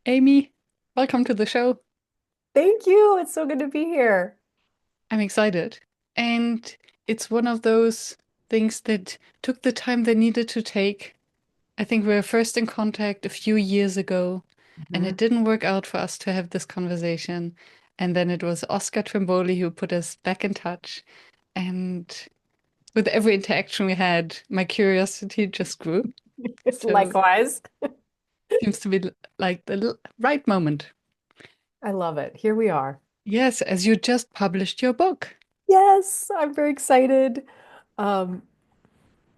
Amy, welcome to the show. Thank you. It's so good to be here. I'm excited. And it's one of those things that took the time they needed to take. I think we were first in contact a few years ago, and it Mhm. didn't work out for us to have this conversation. And then it was Oscar Trimboli who put us back in touch. And with every interaction we had, my curiosity just grew. So Likewise. seems to be like the right moment. I love it. Here we are. Yes, as you just published your book. Yes, I'm very excited. Um,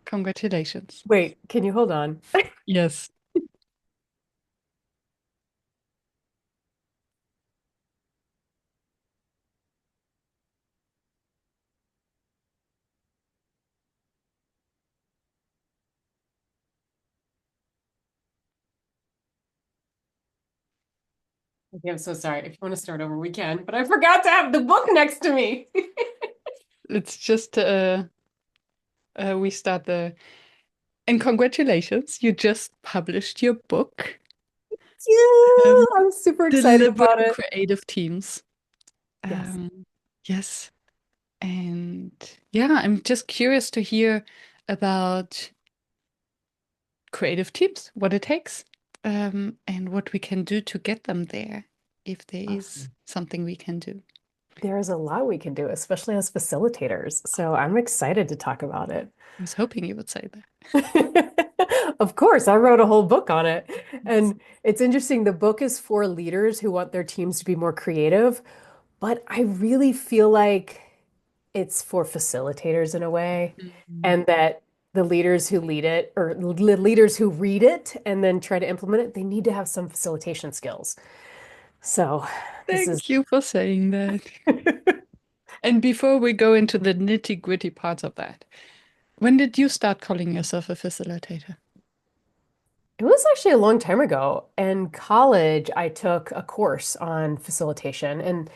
Congratulations. Wait, can you hold on? Yes. Okay, I'm so sorry. If you want to start over, we can, but I forgot to have the book next to me. It's just we start the and congratulations, you just published your book. Yeah, Um, I'm super excited about Deliberate it. creative teams. Yes. Yes. And yeah, I'm just curious to hear about creative teams, what it takes, and what we can do to get them there, if there is Awesome. something we can do. There is a lot we can do, especially as facilitators. So I'm excited to talk about it. I was hoping you would say Of course, I wrote a whole book on it. that. And it's interesting. The book is for leaders who want their teams to be more creative, but I really feel like it's for facilitators in a way, Mhm. and that the leaders who lead it or the leaders who read it and then try to implement it, they need to have some facilitation skills. So this is Thank you for saying that. And before we go into the nitty-gritty parts of that, when did you start calling yourself a facilitator? It was actually a long time ago. In college, I took a course on facilitation, and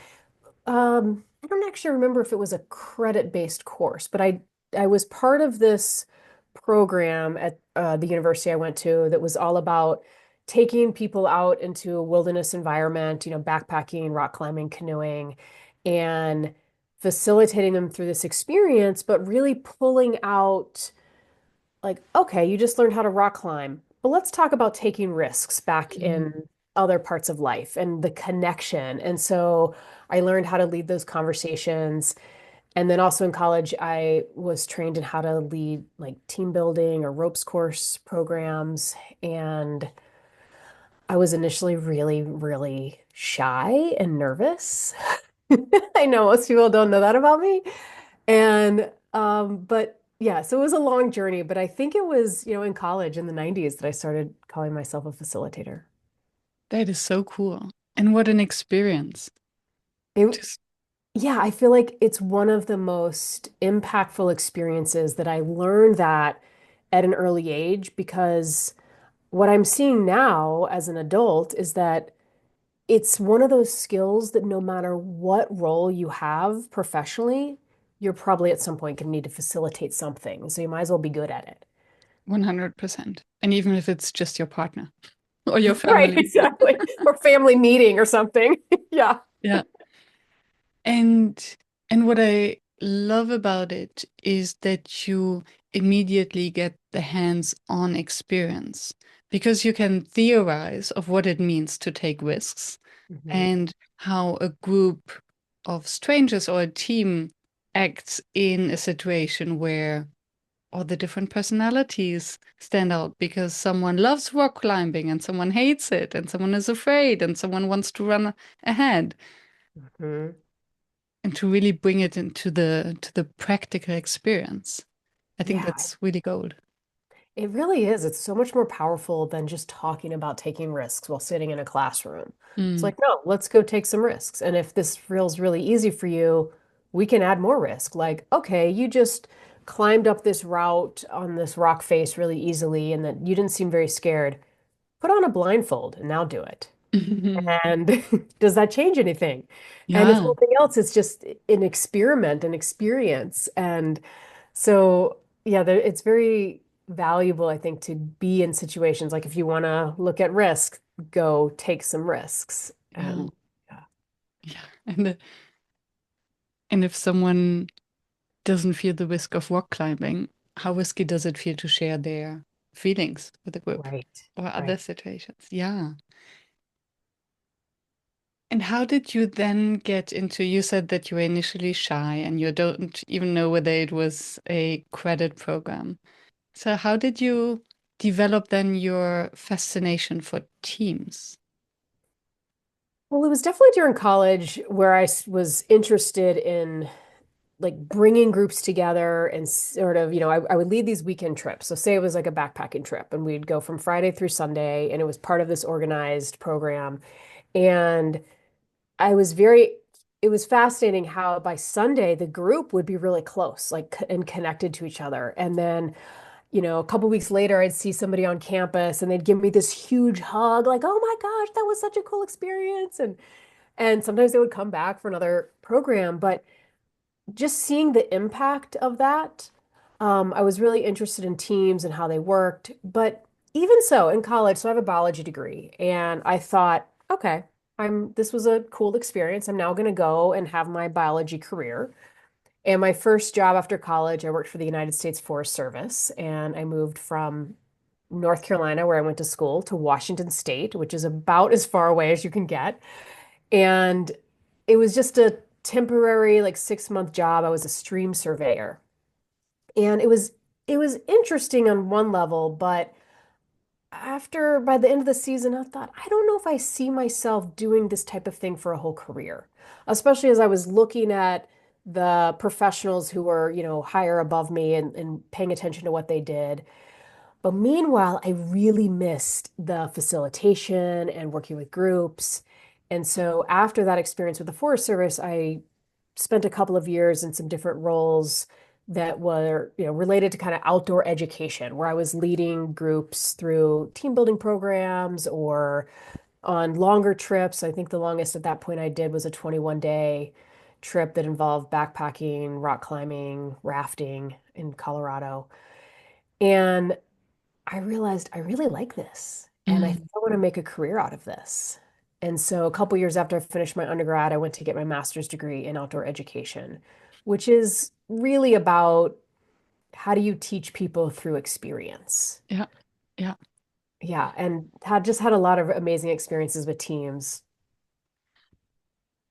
I don't actually remember if it was a credit-based course, but I was part of this program at the university I went to that was all about taking people out into a wilderness environment, backpacking, rock climbing, canoeing, and facilitating them through this experience, but really pulling out like, okay, you just learned how to rock climb, but let's talk about taking risks back Mhm. in other parts of life and the connection. And so I learned how to lead those conversations. And then also in college, I was trained in how to lead like team building or ropes course programs. And I was initially really, really shy and nervous. I know most people don't know that about me. And but yeah, so it was a long journey, but I think it was, in college in the 90s that I started calling myself a facilitator. That is so cool. And what an experience. It, Just yeah, I feel like it's one of the most impactful experiences that I learned that at an early age because what I'm seeing now as an adult is that it's one of those skills that no matter what role you have professionally, you're probably at some point going to need to facilitate something. So you might as well be good at it. 100%. And even if it's just your partner or your Right, family. exactly. Or family meeting or something. Yeah. Yeah. And what I love about it is that you immediately get the hands-on experience because you can theorize of what it means to take risks Mhm. and how a group of strangers or a team acts in a situation where all the different personalities stand out because someone loves rock climbing and someone hates it and someone is afraid and someone wants to run ahead Mhm. and to really bring it into the practical experience. I think Yeah, that's really gold. it really is. It's so much more powerful than just talking about taking risks while sitting in a classroom. It's Mm. like, no, let's go take some risks. And if this feels really easy for you, we can add more risk. Like, okay, you just climbed up this route on this rock face really easily and that you didn't seem very scared. Put on a blindfold and now do it. And does that change anything? And if Yeah, nothing else, it's just an experiment, an experience. And so, yeah, it's very valuable, I think, to be in situations like if you want to look at risk, go take some risks. Yeah. And yeah. Yeah. And if someone doesn't feel the risk of rock climbing, how risky does it feel to share their feelings with the group Right, or other right. situations? Yeah. And how did you then get into, you said that you were initially shy and you don't even know whether it was a credit program. So how did you develop then your fascination for teams? Well, it was definitely during college where was interested in like bringing groups together and sort of, I would lead these weekend trips. So say it was like a backpacking trip and we'd go from Friday through Sunday and it was part of this organized program. And I was very, it was fascinating how by Sunday the group would be really close, like and connected to each other. And then, a couple weeks later, I'd see somebody on campus and they'd give me this huge hug, like, "Oh my gosh, that was such a cool experience." And sometimes they would come back for another program, but just seeing the impact of that, I was really interested in teams and how they worked. But even so, in college, so I have a biology degree, and I thought, okay, this was a cool experience. I'm now going to go and have my biology career. And my first job after college, I worked for the United States Forest Service, and I moved from North Carolina, where I went to school, to Washington State, which is about as far away as you can get. And it was just a temporary, like 6 month job. I was a stream surveyor. And it was interesting on one level, but by the end of the season, I thought, I don't know if I see myself doing this type of thing for a whole career, especially as I was looking at the professionals who were, higher above me and paying attention to what they did. But meanwhile, I really missed the facilitation and working with groups. And so after that experience with the Forest Service, I spent a couple of years in some different roles that were, related to kind of outdoor education, where I was leading groups through team building programs or on longer trips. I think the longest at that point I did was a 21-day trip that involved backpacking, rock climbing, rafting in Colorado. And I realized I really like this and I think Mm, I want to make a career out of this. And so a couple years after I finished my undergrad, I went to get my master's degree in outdoor education, which is really about how do you teach people through experience. yeah. Yeah. Yeah, and had just had a lot of amazing experiences with teams.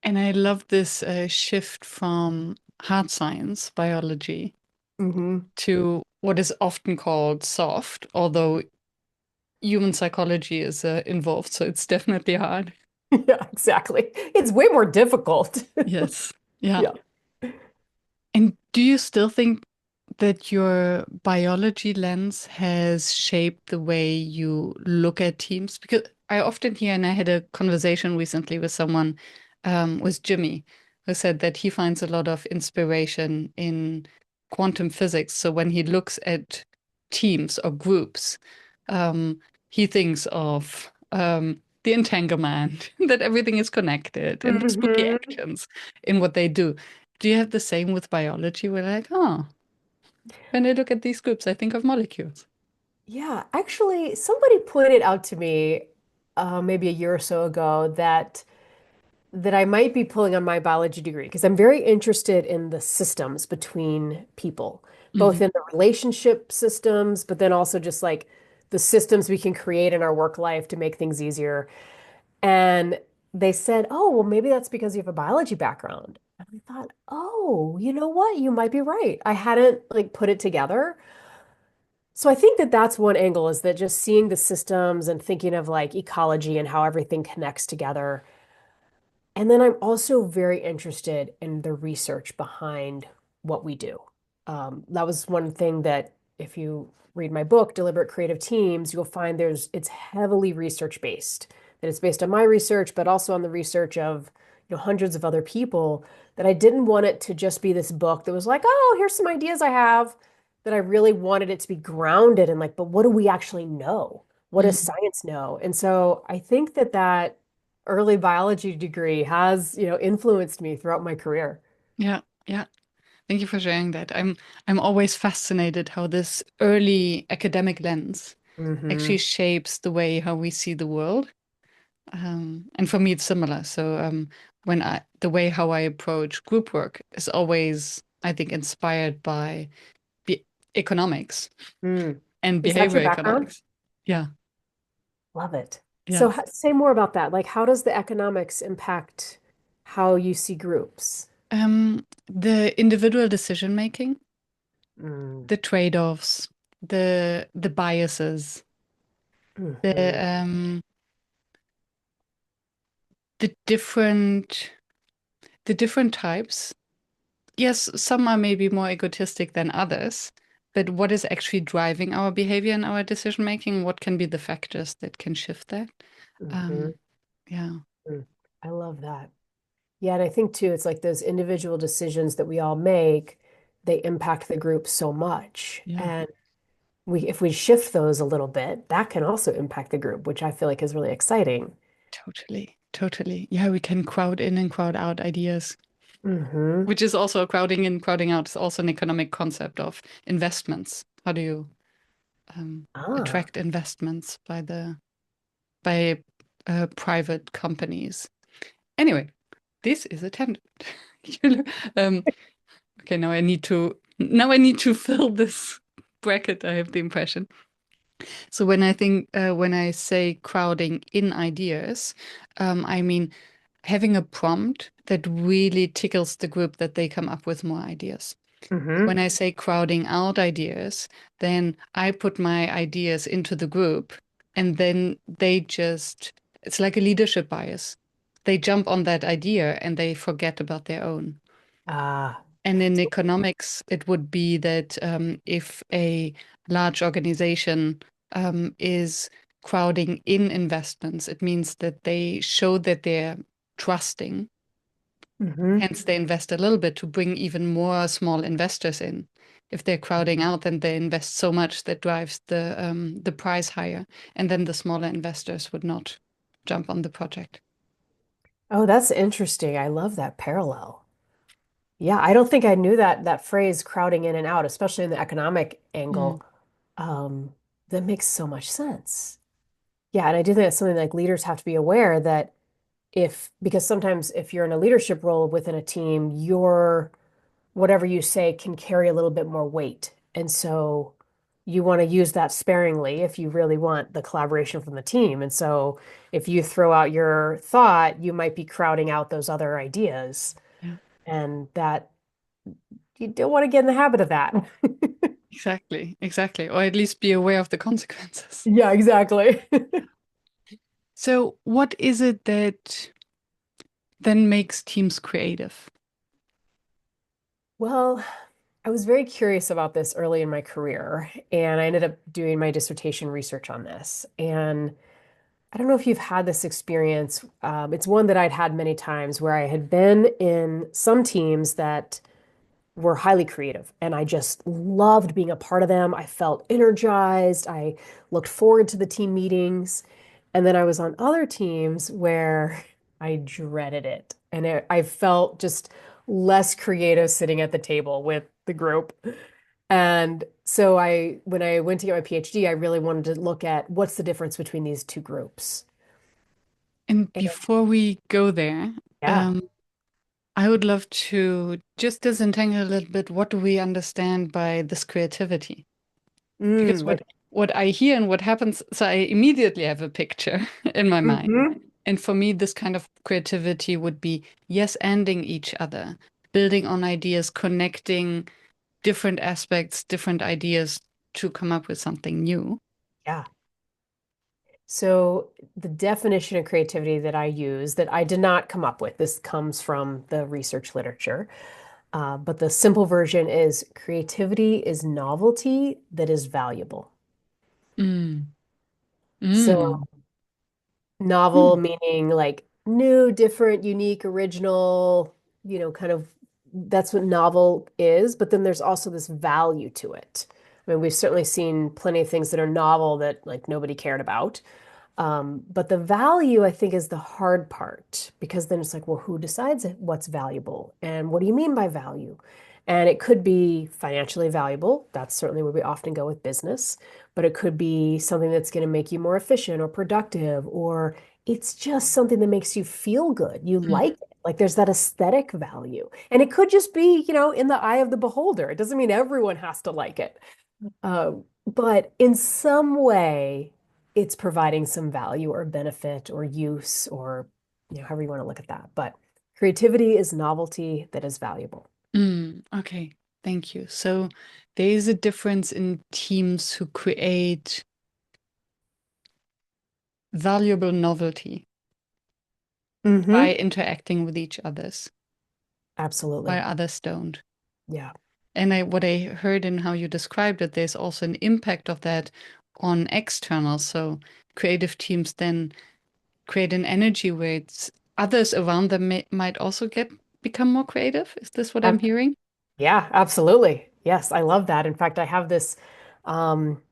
And I love this shift from hard science, biology, Hmm. to what is often called soft, although human psychology is involved, so it's definitely hard. Yeah, exactly. It's way more difficult. Yes. Yeah. Yeah. And do you still think that your biology lens has shaped the way you look at teams? Because I often hear, and I had a conversation recently with someone, with Jimmy, who said that he finds a lot of inspiration in quantum physics. So when he looks at teams or groups, he thinks of the entanglement, that everything is connected, and the spooky Hmm. actions in what they do. Do you have the same with biology? We're like, oh, when I look at these groups, I think of molecules. Yeah, actually, somebody pointed out to me maybe a year or so ago that I might be pulling on my biology degree because I'm very interested in the systems between people, both Hmm. in the relationship systems, but then also just like the systems we can create in our work life to make things easier. And they said, "Oh, well, maybe that's because you have a biology background." And I thought, "Oh, you know what? You might be right. I hadn't like put it together." So I think that that's one angle is that just seeing the systems and thinking of like ecology and how everything connects together. And then I'm also very interested in the research behind what we do. That was one thing that if you read my book, Deliberate Creative Teams, you'll find it's heavily research based. That it's based on my research, but also on the research of, hundreds of other people, that I didn't want it to just be this book that was like, oh, here's some ideas I have, that I really wanted it to be grounded in like, but what do we actually know? What does Mm. science know? And so I think that early biology degree has, influenced me throughout my career. Yeah, yeah. Thank you for sharing that. I'm always fascinated how this early academic lens Hmm. actually shapes the way how we see the world. And for me, it's similar. So when the way how I approach group work is always, I think, inspired by be economics Mm. and Is that behavior your background? economics. Yeah, Love it. yeah. So say more about that. Like, how does the economics impact how you see groups? The individual decision making, Mm. the trade-offs, the biases, Mhm. the um, the different the different types. Yes, some are maybe more egotistic than others, but what is actually driving our behavior and our decision making? What can be the factors that can shift that? Mhm. Um, yeah, Mm. I love that. Yeah, and I think too, it's like those individual decisions that we all make, they impact the group so much. yeah, And if we shift those a little bit, that can also impact the group, which I feel like is really exciting. totally, totally. Yeah, we can crowd in and crowd out ideas, Hmm. which is also crowding in, crowding out is also an economic concept of investments. How do you Ah. attract investments by the by private companies? Anyway, this is a tangent. You know, okay, now I need to fill this bracket, I have the impression. So when I say crowding in ideas, I mean having a prompt that really tickles the group that they come up with more ideas. Hmm. When I say crowding out ideas, then I put my ideas into the group and then it's like a leadership bias. They jump on that idea and they forget about their own. Ah. And in economics, it would be that if a large organization is crowding in investments, it means that they show that they're trusting. Hmm. Hence, they invest a little bit to bring even more small investors in. If they're crowding out, then they invest so much that drives the price higher, and then the smaller investors would not jump on the project. Oh, that's interesting. I love that parallel. Yeah, I don't think I knew that phrase crowding in and out, especially in the economic Mm, angle. Um, that makes so much sense. Yeah, and I do think that's something like leaders have to be aware that because sometimes if you're in a leadership role within a team, your whatever you say can carry a little bit more weight. And so you want to use that sparingly if you really want the collaboration from the team. And so if you throw out your thought, you might be crowding out those other ideas. yeah, And that you don't want to get in the habit of that. exactly, exactly, or at least be aware of the consequences. Yeah, exactly. So, what is it that then makes teams creative? Well, I was very curious about this early in my career, and I ended up doing my dissertation research on this. And I don't know if you've had this experience. It's one that I'd had many times where I had been in some teams that were highly creative, and I just loved being a part of them. I felt energized. I looked forward to the team meetings. And then I was on other teams where I dreaded it. And I felt just less creative sitting at the table with the group. And so when I went to get my PhD, I really wanted to look at what's the difference between these two groups. And And before we go there, yeah. um, I would love to just disentangle a little bit. What do we understand by this creativity? Because Like, what I hear and what happens, so I immediately have a picture in my mind. mhm. And for me, this kind of creativity would be yes, ending each other, building on ideas, connecting different aspects, different ideas to come up with something new. Yeah. So the definition of creativity that I use, that I did not come up with, this comes from the research literature, but the simple version is creativity is novelty that is valuable. Mm. So Mm. novel Mm. meaning like new, different, unique, original, kind of that's what novel is. But then there's also this value to it. I mean, we've certainly seen plenty of things that are novel that like nobody cared about. But the value, I think, is the hard part because then it's like, well, who decides what's valuable? And what do you mean by value? And it could be financially valuable. That's certainly where we often go with business, but it could be something that's going to make you more efficient or productive or it's just something that makes you feel good. You Mm, like it. Like there's that aesthetic value. And it could just be, in the eye of the beholder. It doesn't mean everyone has to like it. But in some way, it's providing some value or benefit or use or, however you want to look at that. But creativity is novelty that is valuable. okay, thank you. So there is a difference in teams who create valuable novelty by Hmm. interacting with each others, while Absolutely. others don't. Yeah. And what I heard in how you described it, there's also an impact of that on external. So creative teams then create an energy where others around them might also become more creative. Is this what I'm Ab- hearing? yeah, absolutely. Yes, I love that. In fact, I have um,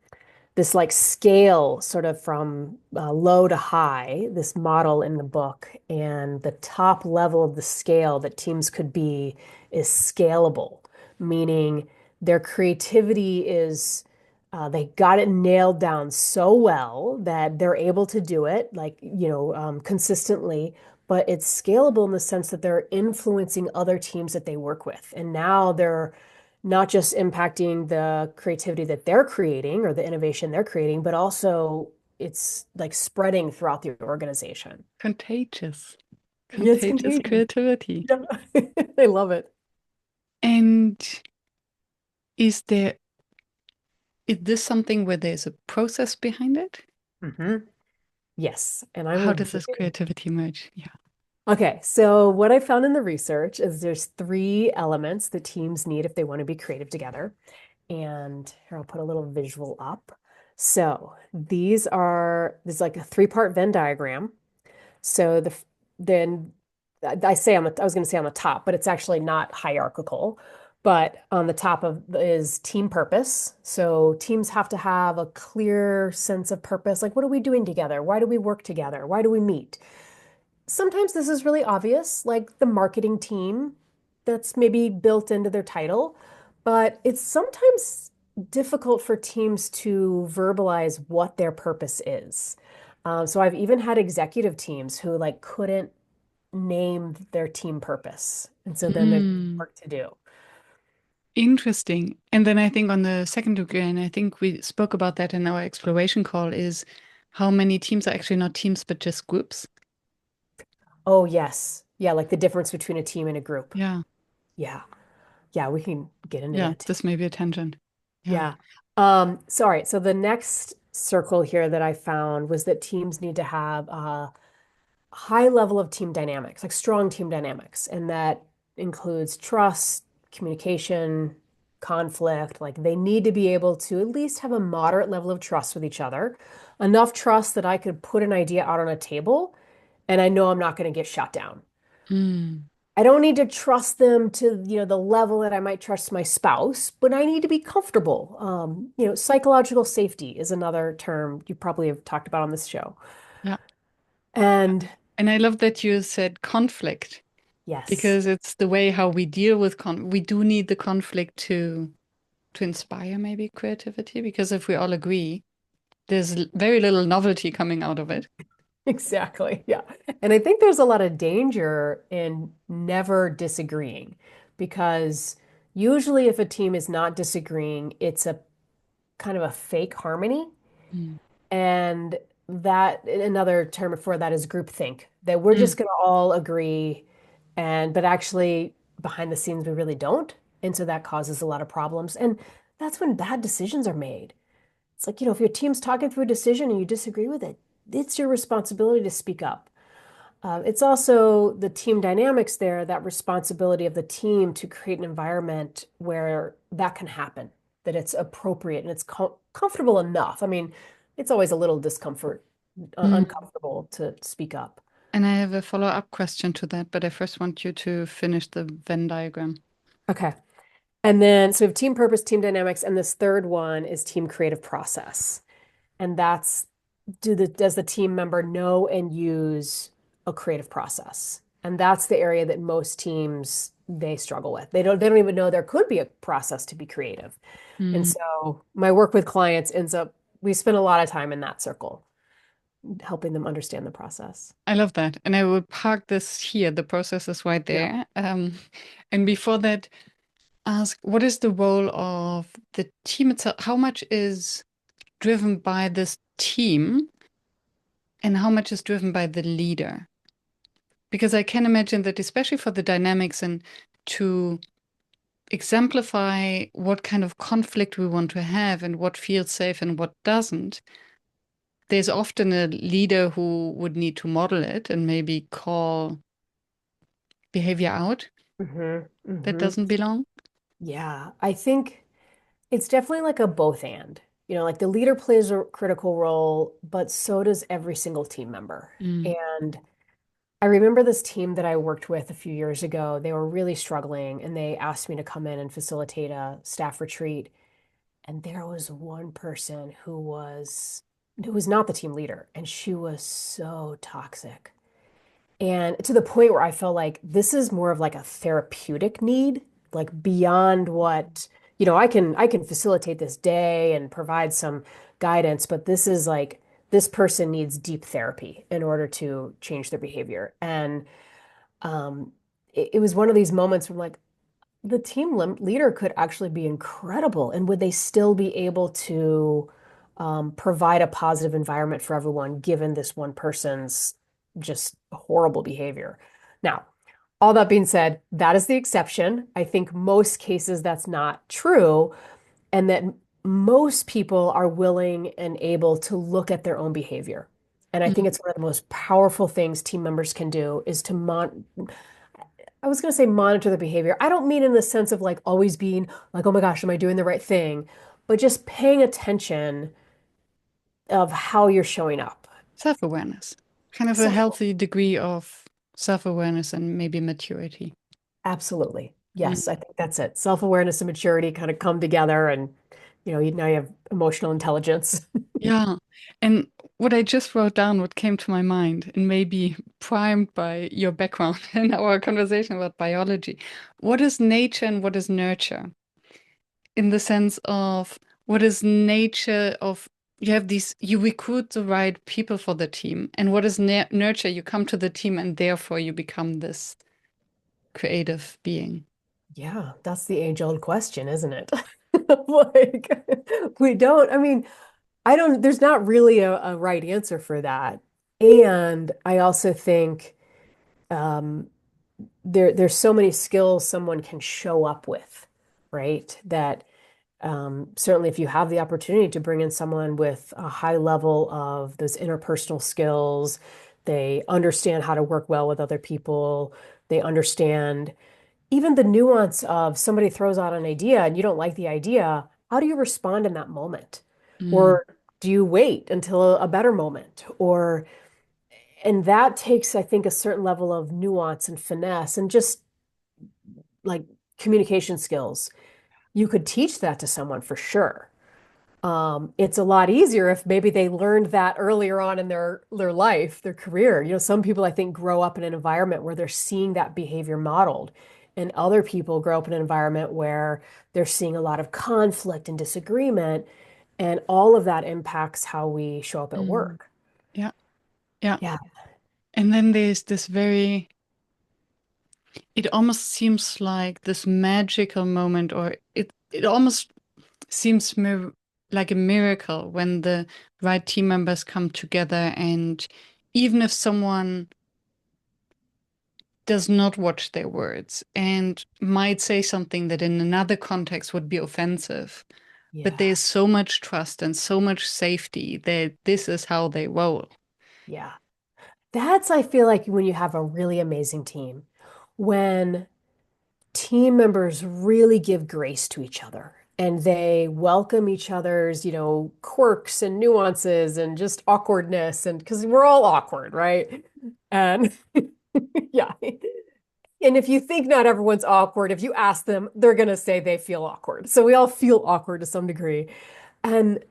this like scale sort of from low to high, this model in the book. And the top level of the scale that teams could be is scalable, meaning their creativity is, they got it nailed down so well that they're able to do it like, consistently. But it's scalable in the sense that they're influencing other teams that they work with. And now they're not just impacting the creativity that they're creating or the innovation they're creating, but also it's like spreading throughout the organization. Contagious. It's Contagious contagious. creativity. Yeah. I love it. And is there is this something where there's a process behind it? Hmm. Yes. And I How will does dig this in. creativity emerge? Yeah. Okay, so what I found in the research is there's three elements that teams need if they want to be creative together. And here I'll put a little visual up. So there's like a three-part Venn diagram. So then I was going to say on the top, but it's actually not hierarchical. But on the top of is team purpose. So teams have to have a clear sense of purpose. Like, what are we doing together? Why do we work together? Why do we meet? Sometimes this is really obvious, like the marketing team that's maybe built into their title, but it's sometimes difficult for teams to verbalize what their purpose is. So I've even had executive teams who like couldn't name their team purpose. And so then there's Mm, work to do. interesting. And then I think on the second degree, and I think we spoke about that in our exploration call, is how many teams are actually not teams but just groups. Oh, yes. Yeah, like the difference between a team and a group. Yeah. Yeah. Yeah, we can get into Yeah. that too. This may be a tangent. Yeah. Yeah. Sorry. So the next circle here that I found was that teams need to have a high level of team dynamics, like strong team dynamics, and that includes trust, communication, conflict. Like they need to be able to at least have a moderate level of trust with each other, enough trust that I could put an idea out on a table and I know I'm not going to get shot down. Mm, I don't need to trust them to, the level that I might trust my spouse, but I need to be comfortable. Psychological safety is another term you probably have talked about on this show. yeah. And And I love that you said conflict yes, because it's the way how we deal with we do need the conflict to inspire maybe creativity because if we all agree, there's very little novelty coming out of it. exactly. Yeah. And I think there's a lot of danger in never disagreeing because usually if a team is not disagreeing, it's a kind of a fake harmony. Mm. And that another term for that is groupthink, that we're Mm. just going to all agree but actually behind the scenes we really don't. And so that causes a lot of problems. And that's when bad decisions are made. It's like, if your team's talking through a decision and you disagree with it, it's your responsibility to speak up. It's also the team dynamics there, that responsibility of the team to create an environment where that can happen, that it's appropriate and it's comfortable enough. I mean, it's always a little Mm. uncomfortable to speak up. And I have a follow-up question to that, but I first want you to finish the Venn diagram. Okay. And then, so we have team purpose, team dynamics, and this third one is team creative process. And that's does the team member know and use a creative process? And that's the area that most teams they struggle with. They don't even know there could be a process to be creative. And Mm. so my work with clients ends up we spend a lot of time in that circle. helping them understand the process. I love that. And I will park this here. The process is right Yeah. there. And before that, ask what is the role of the team itself? How much is driven by this team and how much is driven by the leader? Because I can imagine that, especially for the dynamics and to exemplify what kind of conflict we want to have and what feels safe and what doesn't, there's often a leader who would need to model it and maybe call behavior out Hmm. that Hmm. doesn't belong. Yeah, I think it's definitely like a both and. Like the leader plays a critical role, but so does every single team member. Mm, And I remember this team that I worked with a few years ago. They were really struggling and they asked me to come in and facilitate a staff retreat. And there was one person who was not the team leader, and she was so toxic. And to the point where I felt like this is more of like a therapeutic need, like beyond what, I can facilitate this day and provide some guidance, but this is like this person needs deep therapy in order to change their behavior. And it was one of these moments where I'm like, the team leader could actually be incredible. And would they still be able to provide a positive environment for everyone, given this one person's just horrible behavior? Now, all that being said, that is the exception. I think most cases that's not true, and that most people are willing and able to look at their own behavior. And I think mm. it's one of the most powerful things team members can do is to I was going to say monitor the behavior. I don't mean in the sense of like always being like, oh my gosh, am I doing the right thing? But just paying attention of how you're showing up. Self-awareness, kind of a Self, healthy degree of self-awareness and maybe maturity. absolutely. Mm. Yes, I think that's it. Self-awareness and maturity kind of come together and now you have emotional intelligence. Yeah. And what I just wrote down, what came to my mind, and maybe primed by your background and our conversation about biology. What is nature and what is nurture? In the sense of what is nature of you have these, you recruit the right people for the team. And what is nurture? You come to the team and therefore you become this creative being. Yeah, that's the age-old question, isn't it? Like, we don't, I mean, there's not really a right answer for that. And I also think um, there's so many skills someone can show up with, right? That certainly if you have the opportunity to bring in someone with a high level of those interpersonal skills, they understand how to work well with other people, they understand even the nuance of somebody throws out an idea and you don't like the idea, how do you respond in that moment? Mm, Or do you wait until a better moment? And that takes, I think, a certain level of nuance and finesse and just like communication skills. You could teach that to someone for sure. It's a lot easier if maybe they learned that earlier on in their life, their career. Some people I think grow up in an environment where they're seeing that behavior modeled, and other people grow up in an environment where they're seeing a lot of conflict and disagreement, and all of that impacts how we show up at mm. work. Yeah, yeah. Yeah, And then there's this very, it almost seems like this magical moment, or it almost seems like a miracle when the right team members come together. And even if someone does not watch their words and might say something that in another context would be offensive, but yeah, there's so much trust and so much safety that this is how they roll. yeah. That's, I feel like, when you have a really amazing team, when team members really give grace to each other and they welcome each other's, quirks and nuances and just awkwardness, and because we're all awkward, right? And yeah. And if you think not everyone's awkward, if you ask them, they're going to say they feel awkward. So we all feel awkward to some degree. And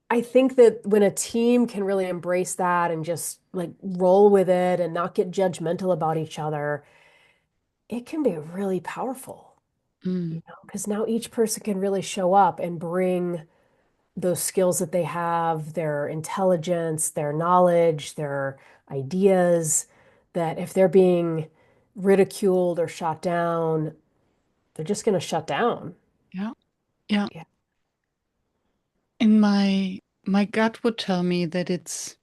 I think that when a team can really embrace that and just like roll with it and not get judgmental about each other, it can be really powerful, Mm, because now each person can really show up and bring those skills that they have, their intelligence, their knowledge, their ideas, that if they're being ridiculed or shot down, they're just going to shut down. Yeah. Yeah. Yeah. And my gut would tell me that it's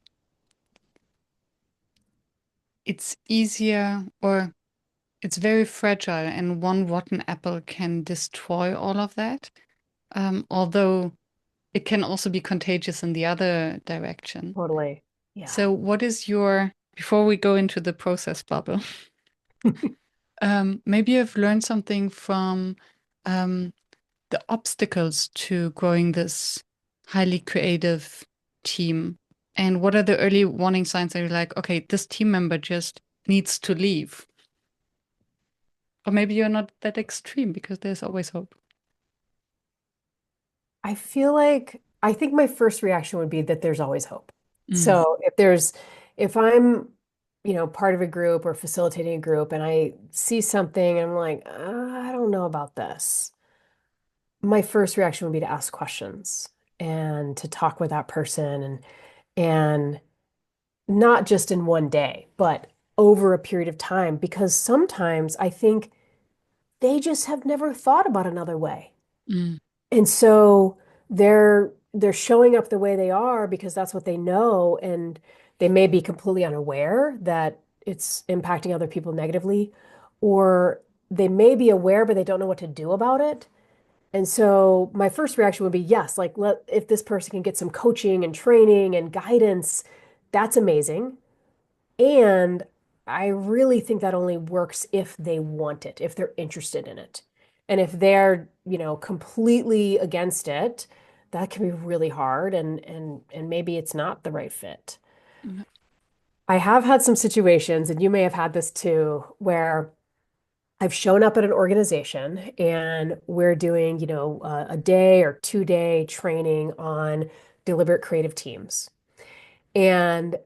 easier or it's very fragile, and one rotten apple can destroy all of that. Although it can also be contagious in the other direction. Totally. Yeah. So, what is your, before we go into the process bubble, maybe you've learned something from um, the obstacles to growing this highly creative team. And what are the early warning signs that you're like, okay, this team member just needs to leave? Or maybe you're not that extreme because there's always hope. I think my first reaction would be that there's always hope. Mm, So if I'm, part of a group or facilitating a group and I see something and I'm like, I don't know about this, my first reaction would be to ask questions and to talk with that person and not just in one day, but over a period of time, because sometimes I think they just have never thought about another way. mm, And so they're showing up the way they are because that's what they know, and they may be completely unaware that it's impacting other people negatively, or they may be aware but they don't know what to do about it. And so my first reaction would be yes, like if this person can get some coaching and training and guidance, that's amazing. And I really think that only works if they want it, if they're interested in it. And if they're, completely against it, that can be really hard and maybe it's not the right fit. mm, I have had some situations, and you may have had this too, where I've shown up at an organization and we're doing, a day or 2 day training on deliberate creative teams. And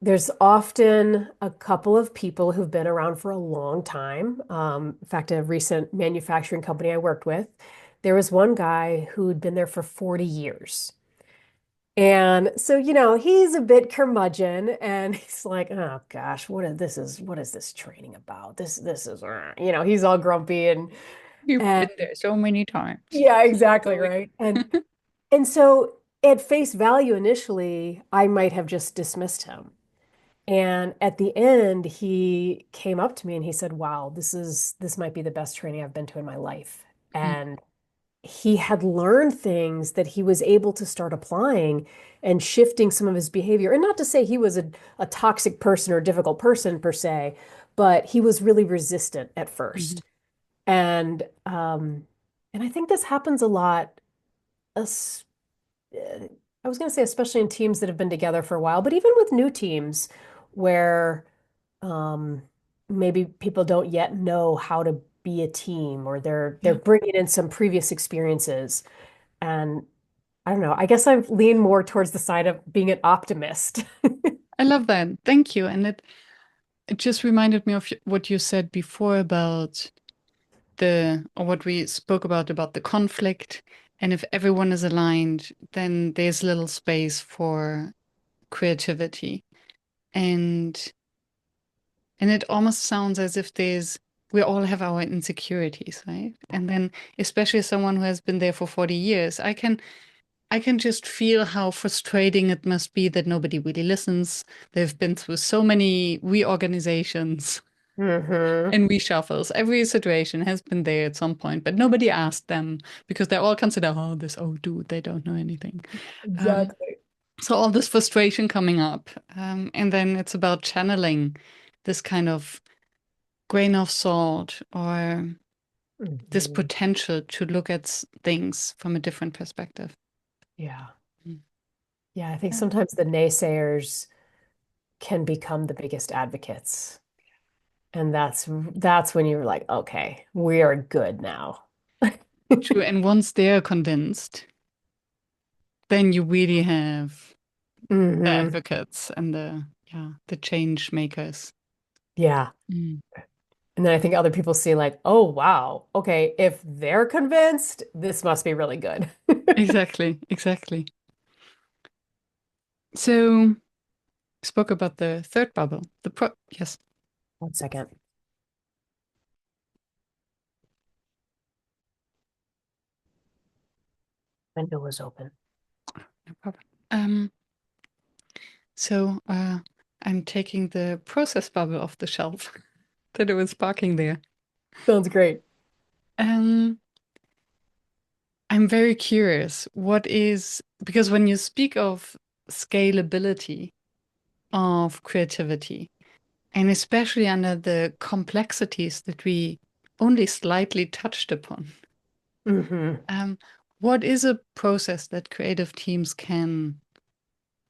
there's often a couple of people who've been around for a long time. In fact, a recent manufacturing company I worked with, there was one guy who'd been there for 40 years. And so, he's a bit curmudgeon and he's like, oh gosh, what is this training about? This is, he's all grumpy You've and been there so many times. yeah, Keep exactly, going. right. And so at face value initially, I might have just dismissed him. And at the end, he came up to me and he said, wow, this might be the best training I've been to in my life. Mm, And he had learned things that he was able to start applying and shifting some of his behavior. And not to say he was a toxic person or a difficult person per se, but he was really resistant at mhm. first. And um, and I think this happens a lot. es- I was going to say, especially in teams that have been together for a while, but even with new teams where um, maybe people don't yet know how to be a team, or they're Yeah, bringing in some previous experiences. And I don't know, I guess I've leaned more towards the side of being an optimist. I love that. Thank you. And it just reminded me of what you said before about or what we spoke about the conflict. And if everyone is aligned, then there's little space for creativity. And and it almost sounds as if we all have our insecurities, right? And then especially someone who has been there for 40 years, I can just feel how frustrating it must be that nobody really listens. They've been through so many reorganizations Hmm. and reshuffles. Every situation has been there at some point, but nobody asked them because they all consider, oh, this old dude, they don't know anything. Um, Exactly. so all this frustration coming up. And then it's about channeling this kind of grain of salt or this Hmm. potential to look at things from a different perspective. Yeah. Mm. Yeah, I think Yeah. sometimes the naysayers can become the biggest advocates. And that's when you're like, okay, we are good now. True. And once they're convinced, then you really have the Hmm. advocates and the change makers. Yeah. Mm. And then I think other people see like, oh, wow, okay, if they're convinced, this must be really good. Exactly, exactly. So spoke about the third bubble. Yes, 1 second. Window was open. no problem. Um, so I'm taking the process bubble off the shelf that it was parking there. Sounds great. Um, I'm very curious. What is, because when you speak of scalability of creativity, and especially under the complexities that we only slightly touched upon, Hmm. um, what is a process that creative teams can,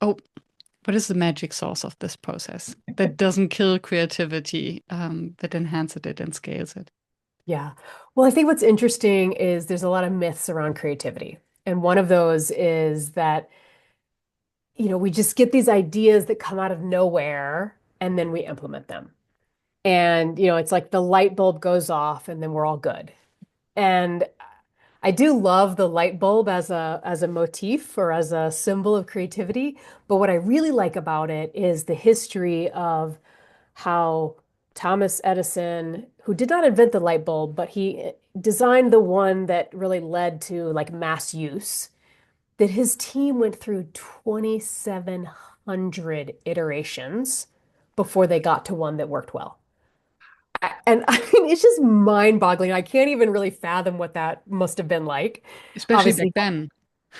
oh, what is the magic sauce of this process that doesn't kill creativity, that enhances it and scales it? Yeah. Well, I think what's interesting is there's a lot of myths around creativity. And one of those is that, we just get these ideas that come out of nowhere and then we implement them. And, it's like the light bulb goes off and then we're all good. And I do love the light bulb as a motif or as a symbol of creativity, but what I really like about it is the history of how Thomas Edison, who did not invent the light bulb, but he designed the one that really led to like mass use, that his team went through 2,700 iterations before they got to one that worked well. And I mean, it's just mind-boggling. I can't even really fathom what that must have been like. Especially back Obviously, then.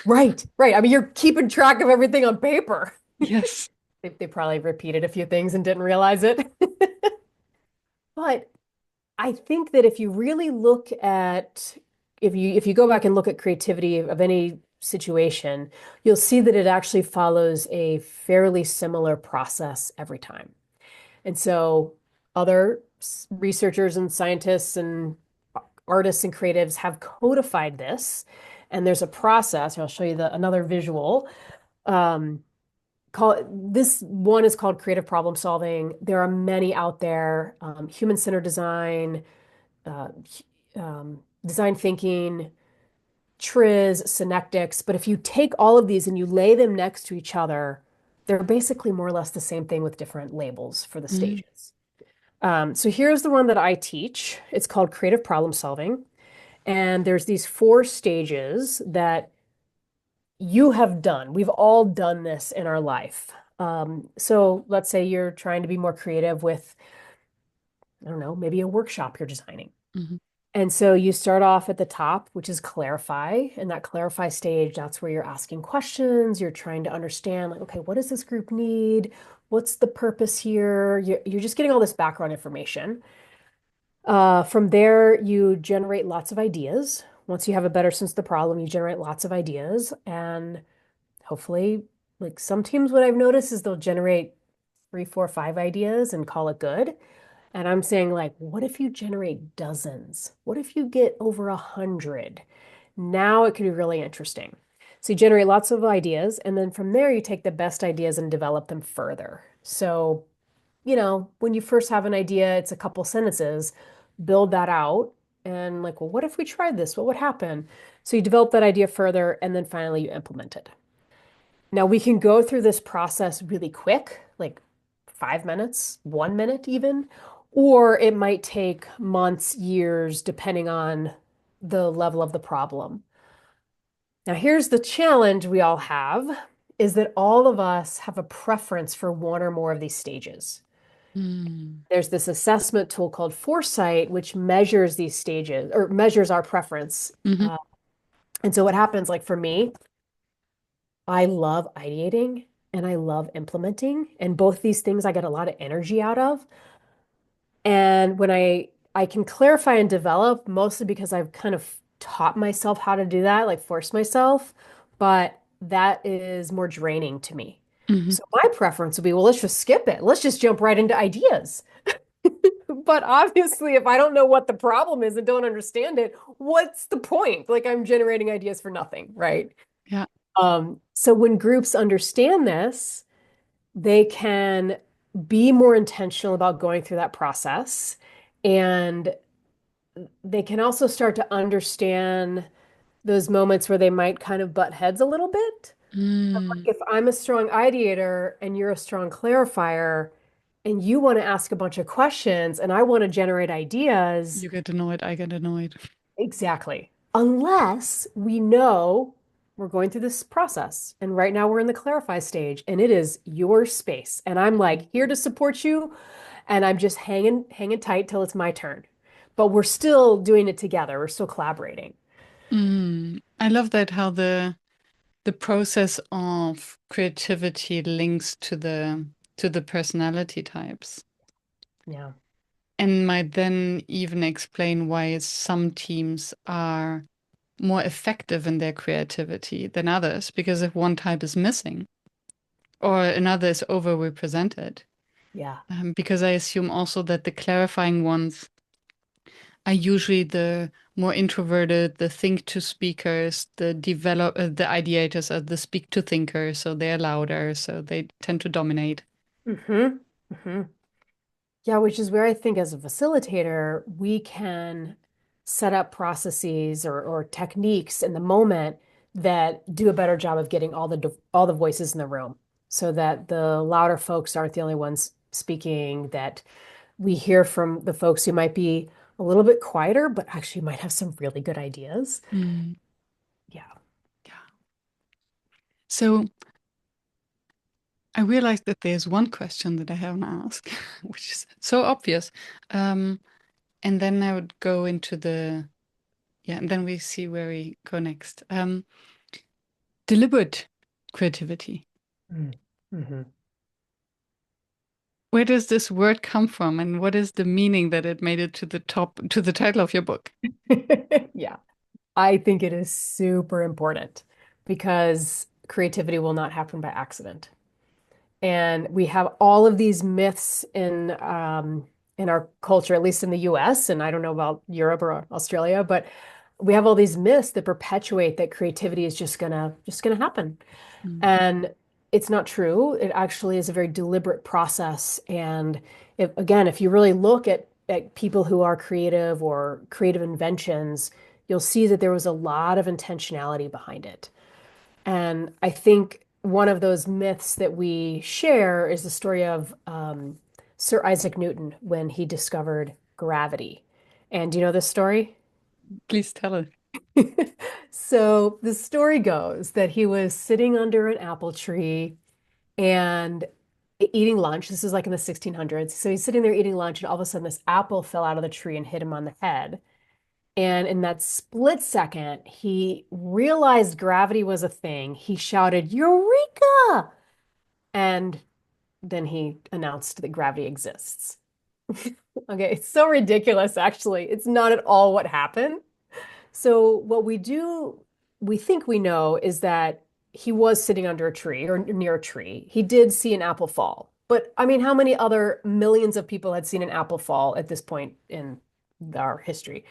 right, right. I mean, you're keeping track of everything on paper. Yes. They probably repeated a few things and didn't realize it. But I think that if you really look at if you go back and look at creativity of any situation, you'll see that it actually follows a fairly similar process every time. And so other researchers and scientists and artists and creatives have codified this. And there's a process, and I'll show you another visual. Um, this one is called creative problem solving. There are many out there, human-centered design, uh, design thinking, Triz, synectics. But if you take all of these and you lay them next to each other, they're basically more or less the same thing with different labels for the Mm, stages. So here's the one that I teach. It's called creative problem solving. And there's these 4 stages that you have done. We've all done this in our life. So let's say you're trying to be more creative with, I don't know, maybe a workshop you're designing. mhm, And so you start off at the top, which is clarify. And that clarify stage, that's where you're asking questions. You're trying to understand, like, okay, what does this group need? What's the purpose here? You're just getting all this background information. From there, you generate lots of ideas. Once you have a better sense of the problem, you generate lots of ideas. And hopefully, like some teams, what I've noticed is they'll generate 3, 4, 5 ideas and call it good. And I'm saying, like, what if you generate dozens? What if you get over 100? Now it could be really interesting. So you generate lots of ideas, and then from there, you take the best ideas and develop them further. So, when you first have an idea, it's a couple sentences, build that out, and like, well, what if we tried this? What would happen? So you develop that idea further, and then finally you implement it. Now we can go through this process really quick, like 5 minutes, 1 minute even, or it might take months, years, depending on the level of the problem. Now, here's the challenge we all have is that all of us have a preference for one or more of these stages. mm, There's this assessment tool called Foresight, which measures these stages or measures our preference. mhm. And so what happens, like for me, I love ideating and I love implementing. And both these things I get a lot of energy out of. And when I can clarify and develop, mostly because I've kind of taught myself how to do that, like force myself, but that is more draining to me. Mhm. So my preference would be, well, let's just skip it. Let's just jump right into ideas. But obviously, if I don't know what the problem is and don't understand it, what's the point? Like I'm generating ideas for nothing, right? Yeah. So when groups understand this, they can be more intentional about going through that process And they can also start to understand those moments where they might kind of butt heads a little bit. Mm. Like if I'm a strong ideator and you're a strong clarifier, and you want to ask a bunch of questions and I want to generate ideas, You get annoyed, I get annoyed. exactly. Unless we know we're going through this process. And right now we're in the clarify stage and it is your space. And I'm like here to support you. And I'm just hanging tight till it's my turn. But we're still doing it together. We're still collaborating. I love that how the process of creativity links to the personality types Yeah. and might then even explain why some teams are more effective in their creativity than others because if one type is missing or another is overrepresented. Yeah. Because I assume also that the clarifying ones are usually the more introverted, the think to speakers, the ideators are the speak to thinkers, so they're louder, so they tend to dominate. Mm-hmm. Mm-hmm. Yeah, which is where I think as a facilitator, we can set up processes or techniques in the moment that do a better job of getting all the voices in the room so that the louder folks aren't the only ones speaking, that we hear from the folks who might be a little bit quieter, but actually might have some really good ideas. Mm, Yeah. yeah. So I realized that there's one question that I haven't asked, which is so obvious. Um, and then I would go into yeah, and then we see where we go next. Deliberate creativity. Mm-hmm. Where does this word come from, and what is the meaning that it made it to the top, to the title of your book? Yeah. I think it is super important because creativity will not happen by accident. And we have all of these myths in our culture, at least in the US, and I don't know about Europe or Australia, but we have all these myths that perpetuate that creativity is just gonna happen. Mm, And it's not true. It actually is a very deliberate process. And if, again, if you really look at people who are creative or creative inventions, you'll see that there was a lot of intentionality behind it. And I think one of those myths that we share is the story of Sir Isaac Newton when he discovered gravity. And do you know this story? please tell it. So the story goes that he was sitting under an apple tree and eating lunch. This is like in the 1600s. So he's sitting there eating lunch, and all of a sudden, this apple fell out of the tree and hit him on the head. And in that split second, he realized gravity was a thing. He shouted, Eureka! And then he announced that gravity exists. Okay, it's so ridiculous, actually. It's not at all what happened. So, what we think we know is that he was sitting under a tree or near a tree. He did see an apple fall. But I mean, how many other millions of people had seen an apple fall at this point in our history?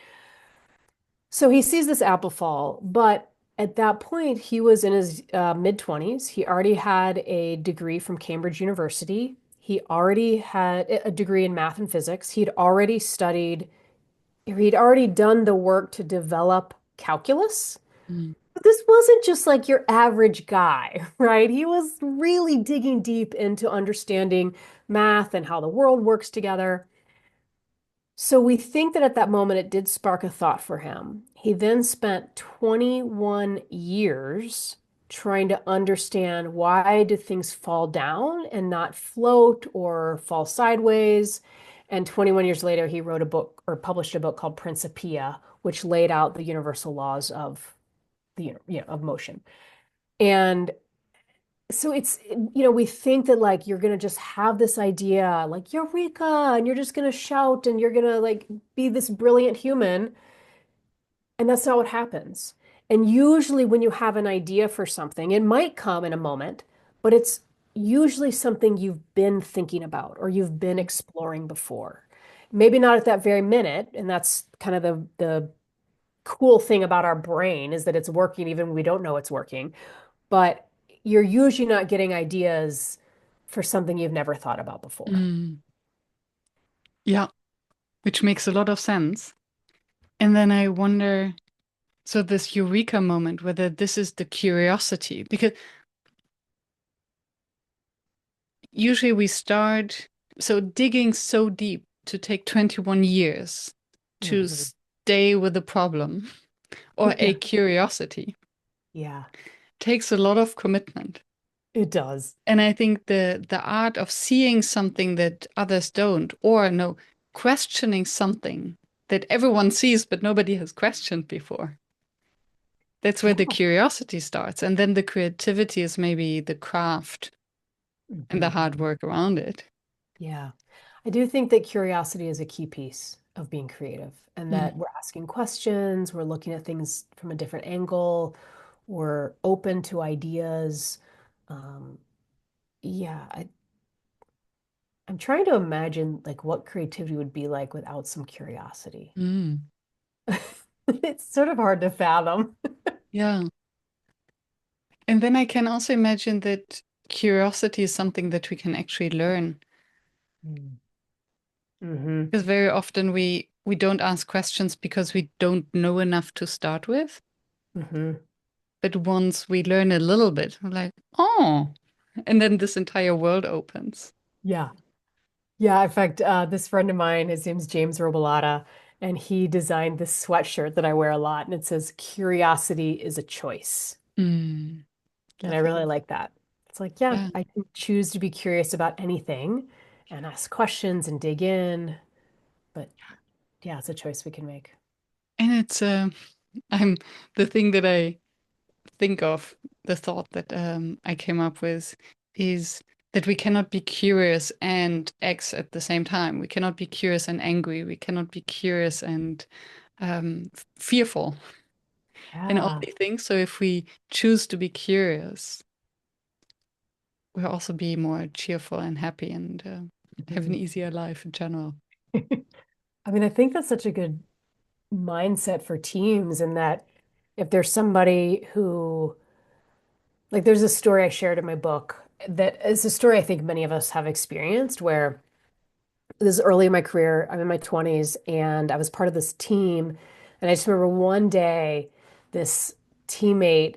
So he sees this apple fall, but at that point, he was in his mid-20s. He already had a degree from Cambridge University. He already had a degree in math and physics. He'd already done the work to develop calculus. Mm, But this wasn't just like your average guy, right? He was really digging deep into understanding math and how the world works together. So we think that at that moment it did spark a thought for him. He then spent 21 years trying to understand why do things fall down and not float or fall sideways. And 21 years later, he wrote a book or published a book called Principia, which laid out the universal laws of of motion. And so we think that like you're gonna just have this idea, like eureka, and you're just gonna shout and you're gonna like be this brilliant human. And that's not what happens. And usually when you have an idea for something, it might come in a moment, but it's usually something you've been thinking about or you've been exploring before. Maybe not at that very minute, and that's kind of the cool thing about our brain is that it's working even when we don't know it's working. But you're usually not getting ideas for something you've never thought about before. mm. Yeah, which makes a lot of sense. And then I wonder, so this eureka moment, whether this is the curiosity, because usually we start, so digging so deep to take 21 years to Hmm. stay with a problem or a Yeah. curiosity Yeah, takes a lot of commitment. it does. And I think the art of seeing something that others don't, or no, questioning something that everyone sees but nobody has questioned before. That's where Yeah. the curiosity starts. And then the creativity is maybe the craft and the Hmm. hard work around it. Yeah. I do think that curiosity is a key piece of being creative and Mm. that we're asking questions, we're looking at things from a different angle, we're open to ideas. Um, yeah, I'm trying to imagine like what creativity would be like without some curiosity. Mm. It's sort of hard to fathom. Yeah. And then I can also imagine that curiosity is something that we can actually learn. Mm-hmm. Because very often we don't ask questions because we don't know enough to start with. Mm-hmm. But once we learn a little bit, we're like, oh, and then this entire world opens. Yeah. Yeah, in fact, this friend of mine, his name's James Robillata, and he designed this sweatshirt that I wear a lot, and it says, "Curiosity is a choice." Mm, And I lovely. really like that. It's like, yeah, Yeah. I can choose to be curious about anything and ask questions and dig in. But yeah, it's a choice we can make. And it's I'm the thing that I think of, the thought that I came up with is that we cannot be curious and X at the same time. We cannot be curious and angry. We cannot be curious and fearful and all Yeah. these things. So if we choose to be curious, we'll also be more cheerful and happy and have an Mhm. easier life in general. I mean, I think that's such a good mindset for teams, in that if there's somebody who, like, there's a story I shared in my book that is a story I think many of us have experienced, where this is early in my career. I'm in my 20s and I was part of this team. And I just remember one day this teammate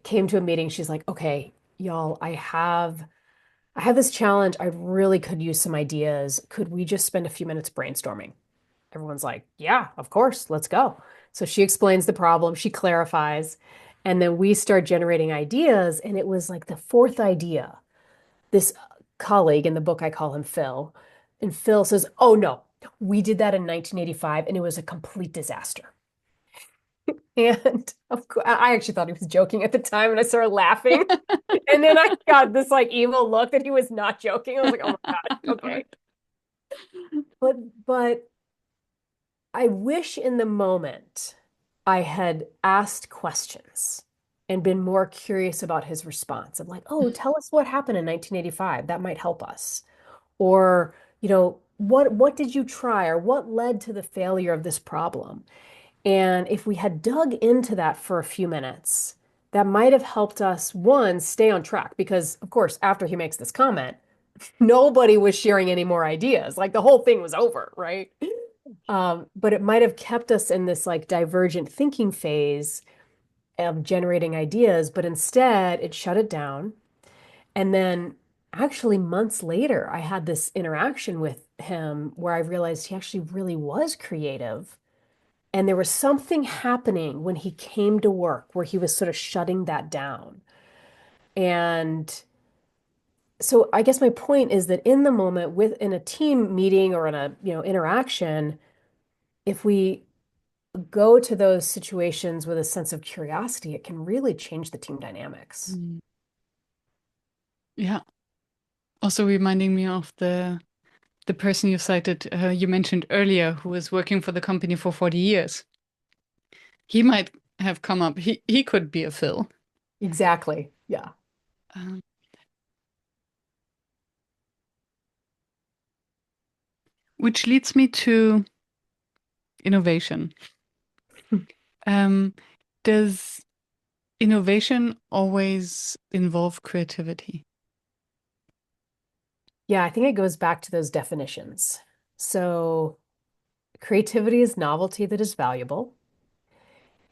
came to a meeting. She's like, okay, y'all, I have this challenge. I really could use some ideas. Could we just spend a few minutes brainstorming? Everyone's like, yeah, of course, let's go. So she explains the problem, she clarifies, and then we start generating ideas. And it was like the fourth idea. This colleague in the book, I call him Phil, and Phil says, oh no, we did that in 1985 and it was a complete disaster. And of course, I actually thought he was joking at the time and I started laughing. And then I got this like evil look that he was not joking. I was like, oh my I gosh, love okay. it. But I wish in the moment I had asked questions and been more curious about his response. I'm like, oh, tell us what happened in 1985. That might help us. Or, what did you try, or what led to the failure of this problem? And if we had dug into that for a few minutes, that might have helped us, one, stay on track. Because, of course, after he makes this comment, nobody was sharing any more ideas. Like the whole thing was over, right? But it might have kept us in this like divergent thinking phase of generating ideas, but instead it shut it down. And then actually months later, I had this interaction with him where I realized he actually really was creative. And there was something happening when he came to work where he was sort of shutting that down. And so I guess my point is that in the moment, within a team meeting or in a, interaction, if we go to those situations with a sense of curiosity, it can really change the team dynamics. Mm. Yeah. Also reminding me of the person you cited, you mentioned earlier, who was working for the company for 40 years. He might have come up, he could be a Phil. Exactly. Yeah. Um, which leads me to innovation. Um, does innovation always involve creativity? Yeah, I think it goes back to those definitions. So Creativity is novelty that is valuable.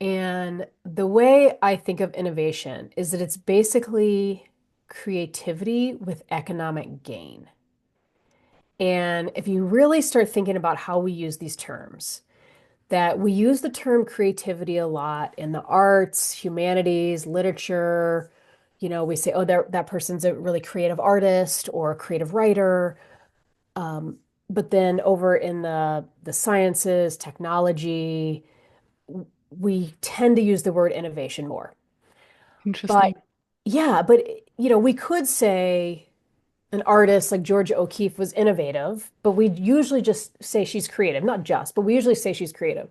And the way I think of innovation is that it's basically creativity with economic gain. And if you really start thinking about how we use these terms, that we use the term creativity a lot in the arts, humanities, literature. We say, oh, that person's a really creative artist or a creative writer. Um, but then over in the sciences, technology, we tend to use the word innovation more. But Interesting. yeah, but we could say an artist like Georgia O'Keeffe was innovative, but we usually just say she's creative. Not just, but we usually say she's creative.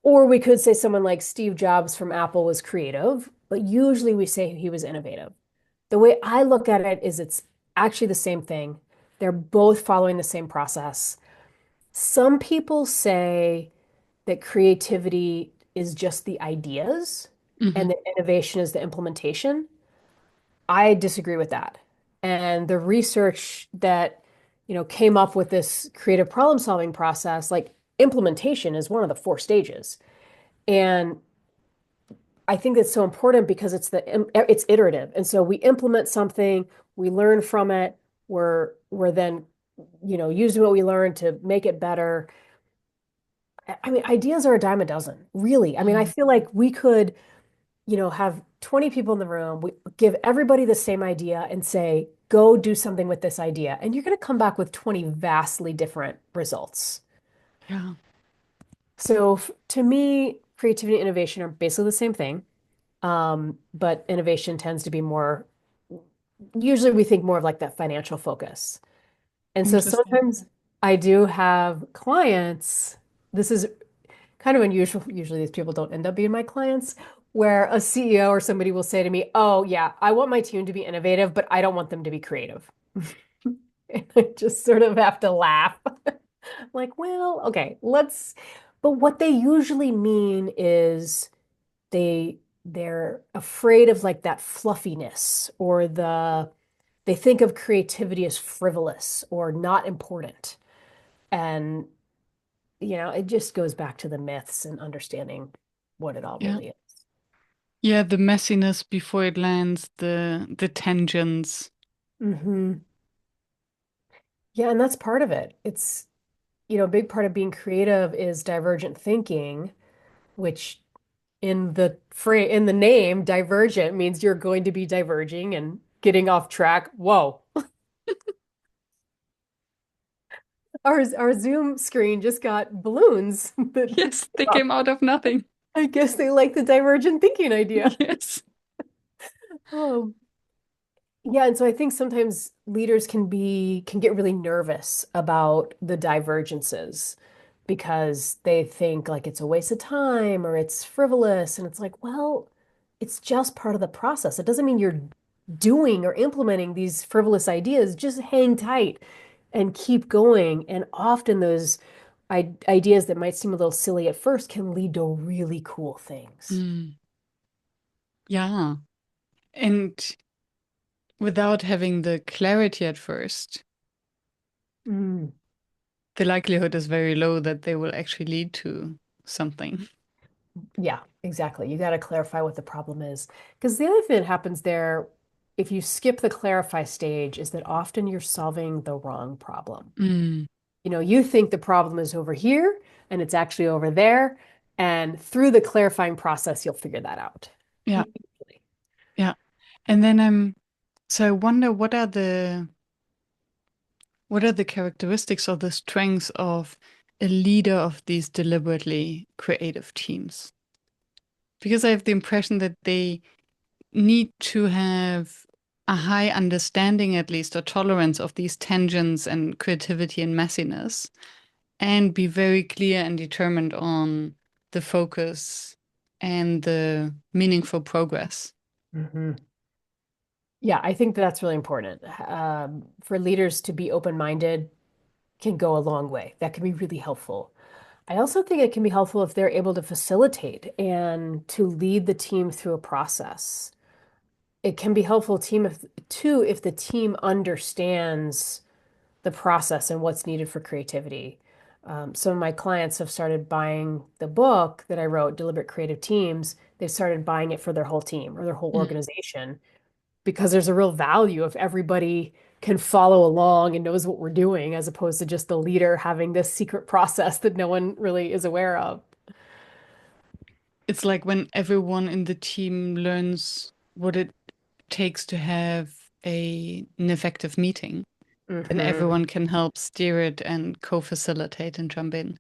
Or we could say someone like Steve Jobs from Apple was creative, but usually we say he was innovative. The way I look at it is it's actually the same thing. They're both following the same process. Some people say that creativity is just the ideas Hmm. and that innovation is the implementation. I disagree with that. And the research that, came up with this creative problem solving process, like implementation is one of the four stages. And I think that's so important because it's iterative. And so we implement something, we learn from it, we're then, using what we learned to make it better. I mean, ideas are a dime a dozen, really. I mean, I feel like we could, have 20 people in the room, we give everybody the same idea and say, go do something with this idea. And you're going to come back with 20 vastly different results. Yeah. So to me, creativity and innovation are basically the same thing. But innovation tends to be more, usually we think more of like that financial focus. And so Interesting. sometimes I do have clients, this is kind of unusual. Usually these people don't end up being my clients, where a CEO or somebody will say to me, oh, yeah, I want my team to be innovative, but I don't want them to be creative. And I just sort of have to laugh. Like, well, okay, but what they usually mean is they're afraid of like that fluffiness or they think of creativity as frivolous or not important. And it just goes back to the myths and understanding what it all Yeah. really is. Yeah, the messiness before it lands, the tangents. Hmm. Yeah, and that's part of it. It's, a big part of being creative is divergent thinking, which in the name, divergent means you're going to be diverging and getting off track. Whoa. Our Zoom screen just got balloons. Yes, they came out of nothing. I guess they like the divergent thinking idea. Yes. Oh, yeah, and so I think sometimes leaders can get really nervous about the divergences because they think like it's a waste of time or it's frivolous. And it's like, well, it's just part of the process. It doesn't mean you're doing or implementing these frivolous ideas. Just hang tight and keep going. And often those ideas that might seem a little silly at first can lead to really cool things. Mm, yeah. And without having the clarity at first, Mm. the likelihood is very low that they will actually lead to something. Yeah, exactly. You got to clarify what the problem is. Because the other thing that happens there, if you skip the clarify stage, is that often you're solving the wrong problem. Mm, You think the problem is over here and it's actually over there. And through the clarifying process, you'll figure that out. yeah, Usually. yeah. And then so I wonder what are the characteristics or the strengths of a leader of these deliberately creative teams? Because I have the impression that they need to have a high understanding, at least, or tolerance of these tangents and creativity and messiness, and be very clear and determined on the focus and the meaningful progress. Mhm. Yeah, I think that's really important. For leaders to be open-minded can go a long way. That can be really helpful. I also think it can be helpful if they're able to facilitate and to lead the team through a process. It can be helpful too if the team understands the process and what's needed for creativity. Some of my clients have started buying the book that I wrote, Deliberate Creative Teams. They've started buying it for their whole team or their whole Mm. organization because there's a real value if everybody can follow along and knows what we're doing, as opposed to just the leader having this secret process that no one really is aware of. It's like when everyone in the team learns what it takes to have an effective meeting, then Hmm. everyone can help steer it and co-facilitate and jump in.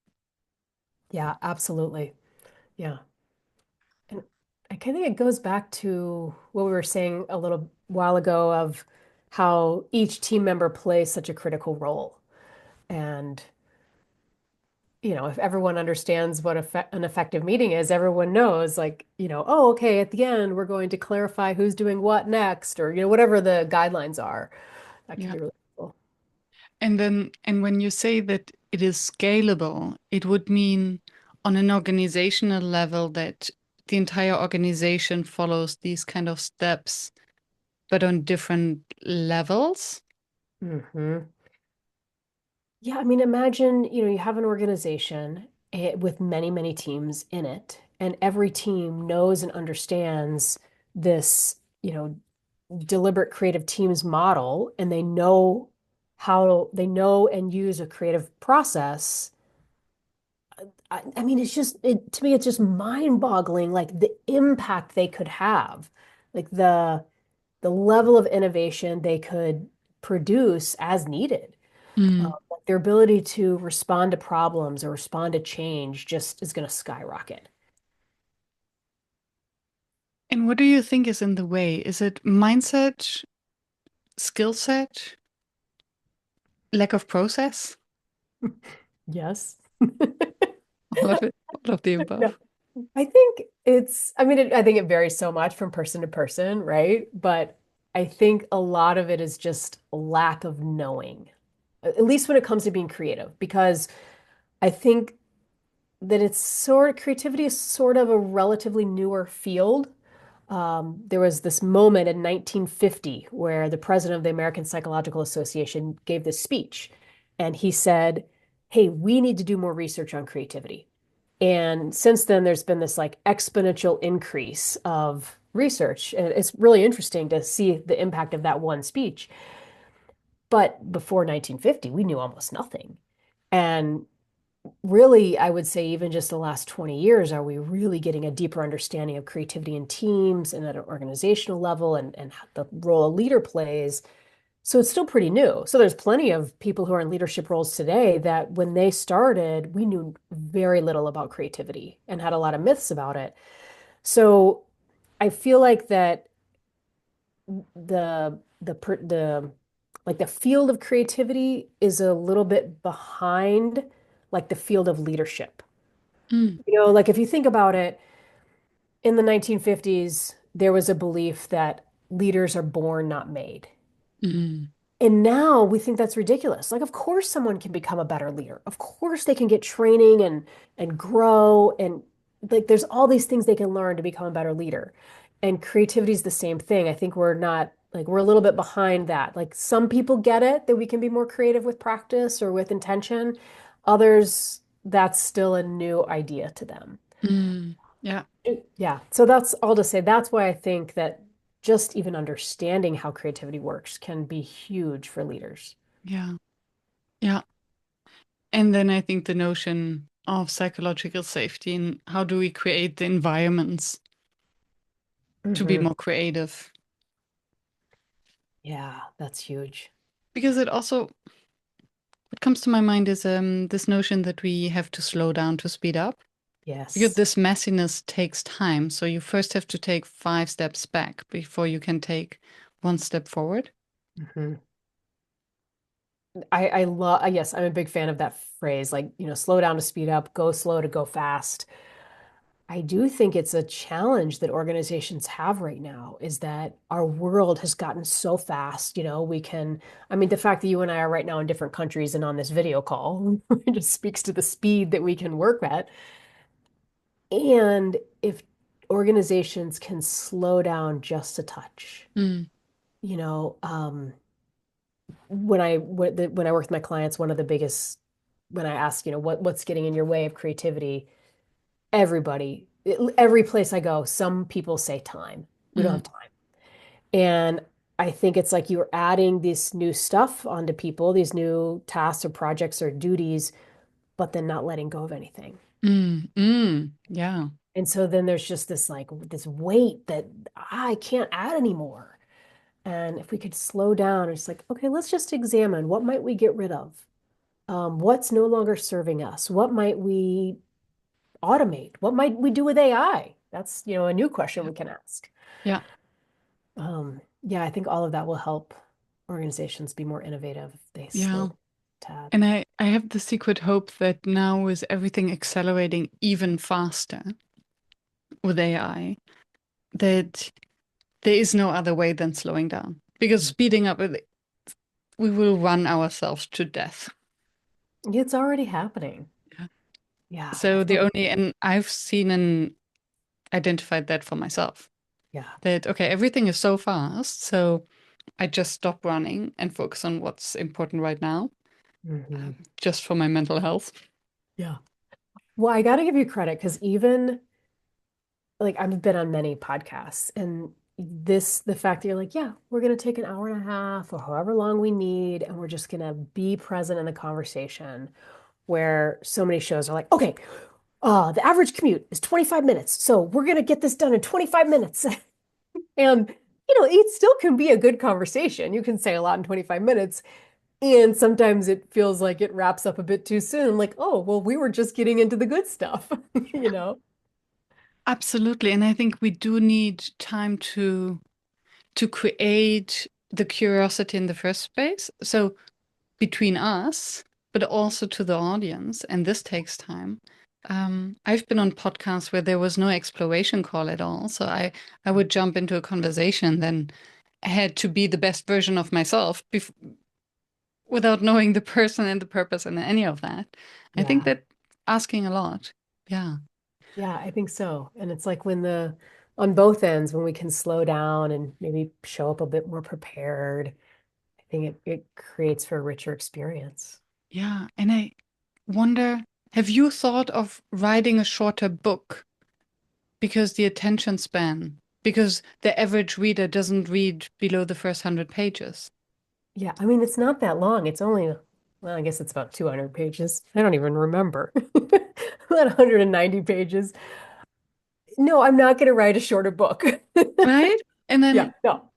Yeah, absolutely. Yeah. And I kind of think it goes back to what we were saying a little while ago of how each team member plays such a critical role. And, if everyone understands what an effective meeting is, everyone knows, like, oh, okay, at the end, we're going to clarify who's doing what next, or, whatever the guidelines are. That can Yeah. be really cool. And when you say that it is scalable, it would mean on an organizational level that the entire organization follows these kind of steps, but on different levels. Hmm. Yeah, I mean, imagine, you have an organization with many, many teams in it, and every team knows and understands this, deliberate creative teams model, and they know how they know and use a creative process. I mean, to me, it's just mind-boggling, like the impact they could have, like the level of innovation they could produce as needed. Mm. Like their ability to respond to problems or respond to change just is going to skyrocket. And what do you think is in the way? Is it mindset, skill set, lack of process? Yes. All of it, all of the Yeah. above. I think I mean, I think it varies so much from person to person, right? But I think a lot of it is just lack of knowing, at least when it comes to being creative, because I think that creativity is sort of a relatively newer field. There was this moment in 1950 where the president of the American Psychological Association gave this speech, and he said, "Hey, we need to do more research on creativity." And since then, there's been this like exponential increase of research, and it's really interesting to see the impact of that one speech. But before 1950, we knew almost nothing. And really, I would say even just the last 20 years, are we really getting a deeper understanding of creativity in teams and at an organizational level and the role a leader plays. So it's still pretty new. So there's plenty of people who are in leadership roles today that when they started, we knew very little about creativity and had a lot of myths about it. So I feel like that the like the field of creativity is a little bit behind like the field of leadership. Mm. Like if you think about it, in the 1950s, there was a belief that leaders are born, not made. Mm. And now we think that's ridiculous. Like, of course, someone can become a better leader. Of course, they can get training and grow and like there's all these things they can learn to become a better leader. And creativity is the same thing. I think we're not like we're a little bit behind that. Like some people get it that we can be more creative with practice or with intention. Others, that's still a new idea to them. Mm. Yeah, Yeah. So that's all to say. That's why I think that just even understanding how creativity works can be huge for leaders. yeah, yeah. And then I think the notion of psychological safety and how do we create the environments to be Hmm. more creative? Yeah, that's huge. Because it also, what comes to my mind is this notion that we have to slow down to speed up. Because Yes. this messiness takes time. So you first have to take 5 steps back before you can take one step forward. Hmm. I love, yes, I'm a big fan of that phrase, like, slow down to speed up, go slow to go fast. I do think it's a challenge that organizations have right now is that our world has gotten so fast. I mean, the fact that you and I are right now in different countries and on this video call it just speaks to the speed that we can work at. And if organizations can slow down just a touch, Mm. you know, when I work with my clients, one of the biggest when I ask, what's getting in your way of creativity, every place I go, some people say time. We don't Mm, have time. And I think it's like you're adding this new stuff onto people, these new tasks or projects or duties, but then not letting go of anything. yeah, And so then there's just this like this weight that I can't add anymore. And if we could slow down, it's like, okay, let's just examine what might we get rid of? What's no longer serving us? What might we automate? What might we do with AI? That's, a new question yeah, we can ask. yeah, Yeah, I think all of that will help organizations be more innovative if they slow yeah. down a tad. And I have the secret hope that now with everything accelerating even faster with AI, that there is no other way than slowing down. Because speeding up, we will run ourselves to death. It's already happening. Yeah. Yeah, I So the feel, only, and I've seen and identified that for myself, yeah. that, okay, everything is so fast. So I just stop running and focus on what's important right now, Hmm. just for my mental health. Yeah. Well, I got to give you credit because even like I've been on many podcasts and the fact that you're like, yeah, we're going to take an hour and a half or however long we need, and we're just going to be present in the conversation where so many shows are like, okay, the average commute is 25 minutes. So we're going to get this done in 25 minutes. And, it still can be a good conversation. You can say a lot in 25 minutes. And sometimes it feels like it wraps up a bit too soon. Like, oh, well, we were just getting into the good stuff, you know? Absolutely. And I think we do need time to create the curiosity in the first place. So between us, but also to the audience, and this takes time. I've been on podcasts where there was no exploration call at all. So I would jump into a conversation, then I had to be the best version of myself without knowing the person and the purpose and any of that. I think Yeah. that asking a lot. Yeah. Yeah, I think so. And it's like on both ends, when we can slow down and maybe show up a bit more prepared, I think it creates for a richer experience. Yeah. And I wonder, have you thought of writing a shorter book? Because the attention span, because the average reader doesn't read below the first 100 pages, Yeah, I mean, it's not that long. It's only, well, I guess it's about 200 pages. I don't even remember. About 190 pages. No, I'm not going to write a shorter book. right? And Yeah, then no.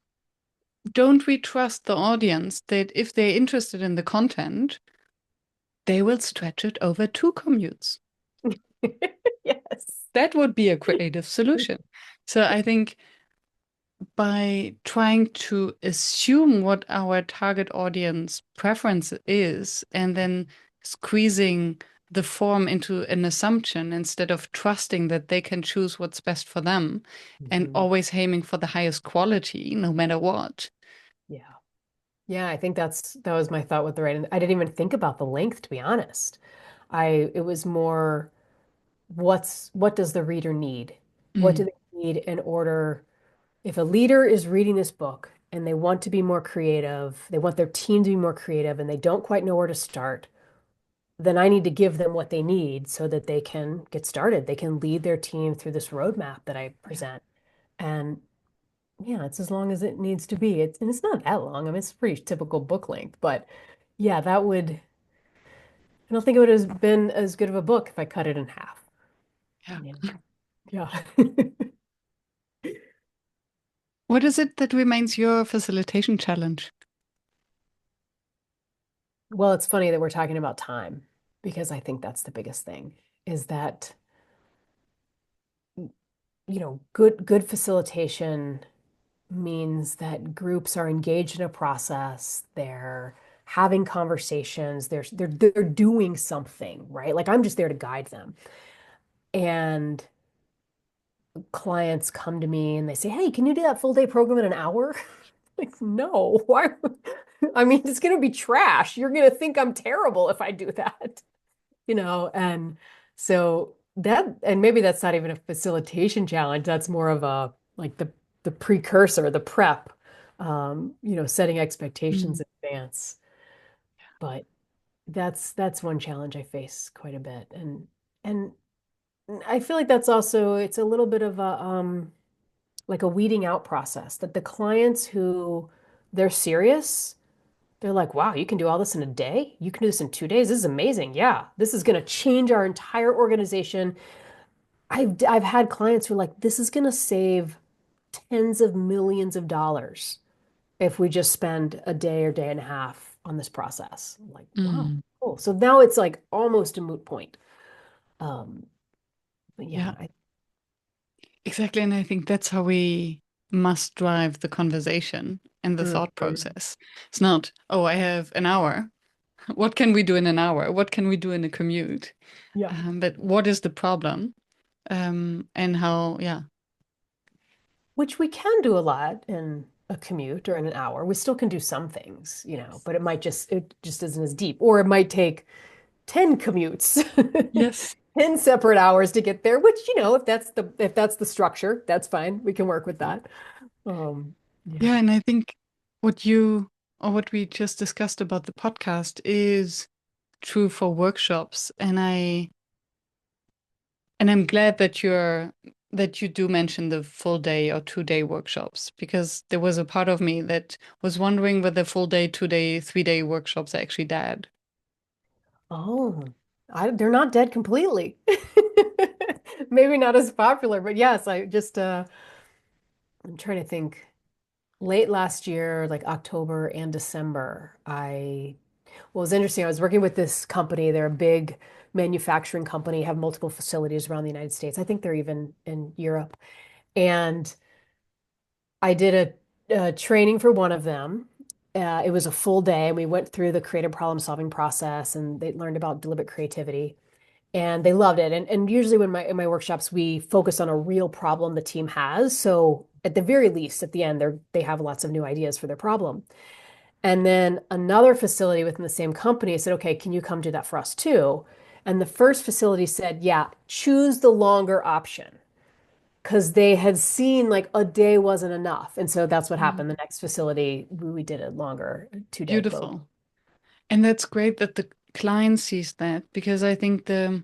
don't we trust the audience that if they're interested in the content, they will stretch it over two commutes? Yes. That would be a creative solution. So I think by trying to assume what our target audience preference is and then squeezing the form into an assumption instead of trusting that they can choose what's best for them and Mhm. always aiming for the highest quality no matter what. Yeah. Yeah, I think that was my thought with the writing. I didn't even think about the length, to be honest. It was more what does the reader need? What do Mm, they need in order if a leader is reading this book and they want to be more creative, they want their team to be more creative and they don't quite know where to start, then I need to give them what they need so that they can get started. They can lead their team through this roadmap that I yeah, present. And yeah, it's as long as it needs to be. And it's not that long. I mean, it's pretty typical book length, but yeah, I don't think it would have been as good of a book if I cut it in half. yeah. Yeah. Yeah. What is it that remains your facilitation challenge? Well, it's funny that we're talking about time because I think that's the biggest thing is that, good facilitation means that groups are engaged in a process, they're having conversations, they're doing something, right? Like I'm just there to guide them. And clients come to me and they say, "Hey, can you do that full day program in an hour?" Like, no, why? I mean, it's going to be trash. You're going to think I'm terrible if I do that, And so and maybe that's not even a facilitation challenge. That's more of a like the precursor, the prep, setting expectations Mm, in advance. But That's one challenge I face quite a bit. And I feel like that's also it's a little bit of a like a weeding out process that the clients who they're serious, they're like, wow, you can do all this in a day? You can do this in 2 days? This is amazing. Yeah, this is going to change our entire organization. I've had clients who are like, this is going to save tens of millions of dollars if we just spend a day or day and a half on this process. I'm like, wow, Mm, cool. So now it's like almost a moot point. Um, but yeah, yeah, exactly. And I think that's how we must drive the conversation and the thought Mhm. process. It's not, oh, I have an hour. What can we do in an hour? What can we do in a commute? Yeah. But what is the problem? And how, yeah, Which we can do a lot in a commute or in an hour. We still can do some things, but it just isn't as deep. Or it might take 10 commutes, yes. 10 separate hours to get there, which, if that's the structure, that's fine. We can work with that. Yeah. Yeah, and I think what you or what we just discussed about the podcast is true for workshops. And I'm glad that you do mention the full day or 2 day workshops because there was a part of me that was wondering whether full day, 2 day, 3 day workshops are actually dead. Oh, they're not dead completely. Maybe not as popular, but yes, I'm trying to think. Late last year, like October and December, well, it was interesting. I was working with this company. They're a big manufacturing company, have multiple facilities around the United States. I think they're even in Europe. And I did a training for one of them. It was a full day, and we went through the creative problem solving process, and they learned about deliberate creativity, and they loved it. And usually, when in my workshops, we focus on a real problem the team has. So at the very least, at the end, they have lots of new ideas for their problem. And then another facility within the same company said, okay, can you come do that for us too? And the first facility said, yeah, choose the longer option because they had seen like a day wasn't enough. And so that's what Mm, happened. The next facility, we did a longer 2 day program. beautiful. And that's great that the client sees that because I think the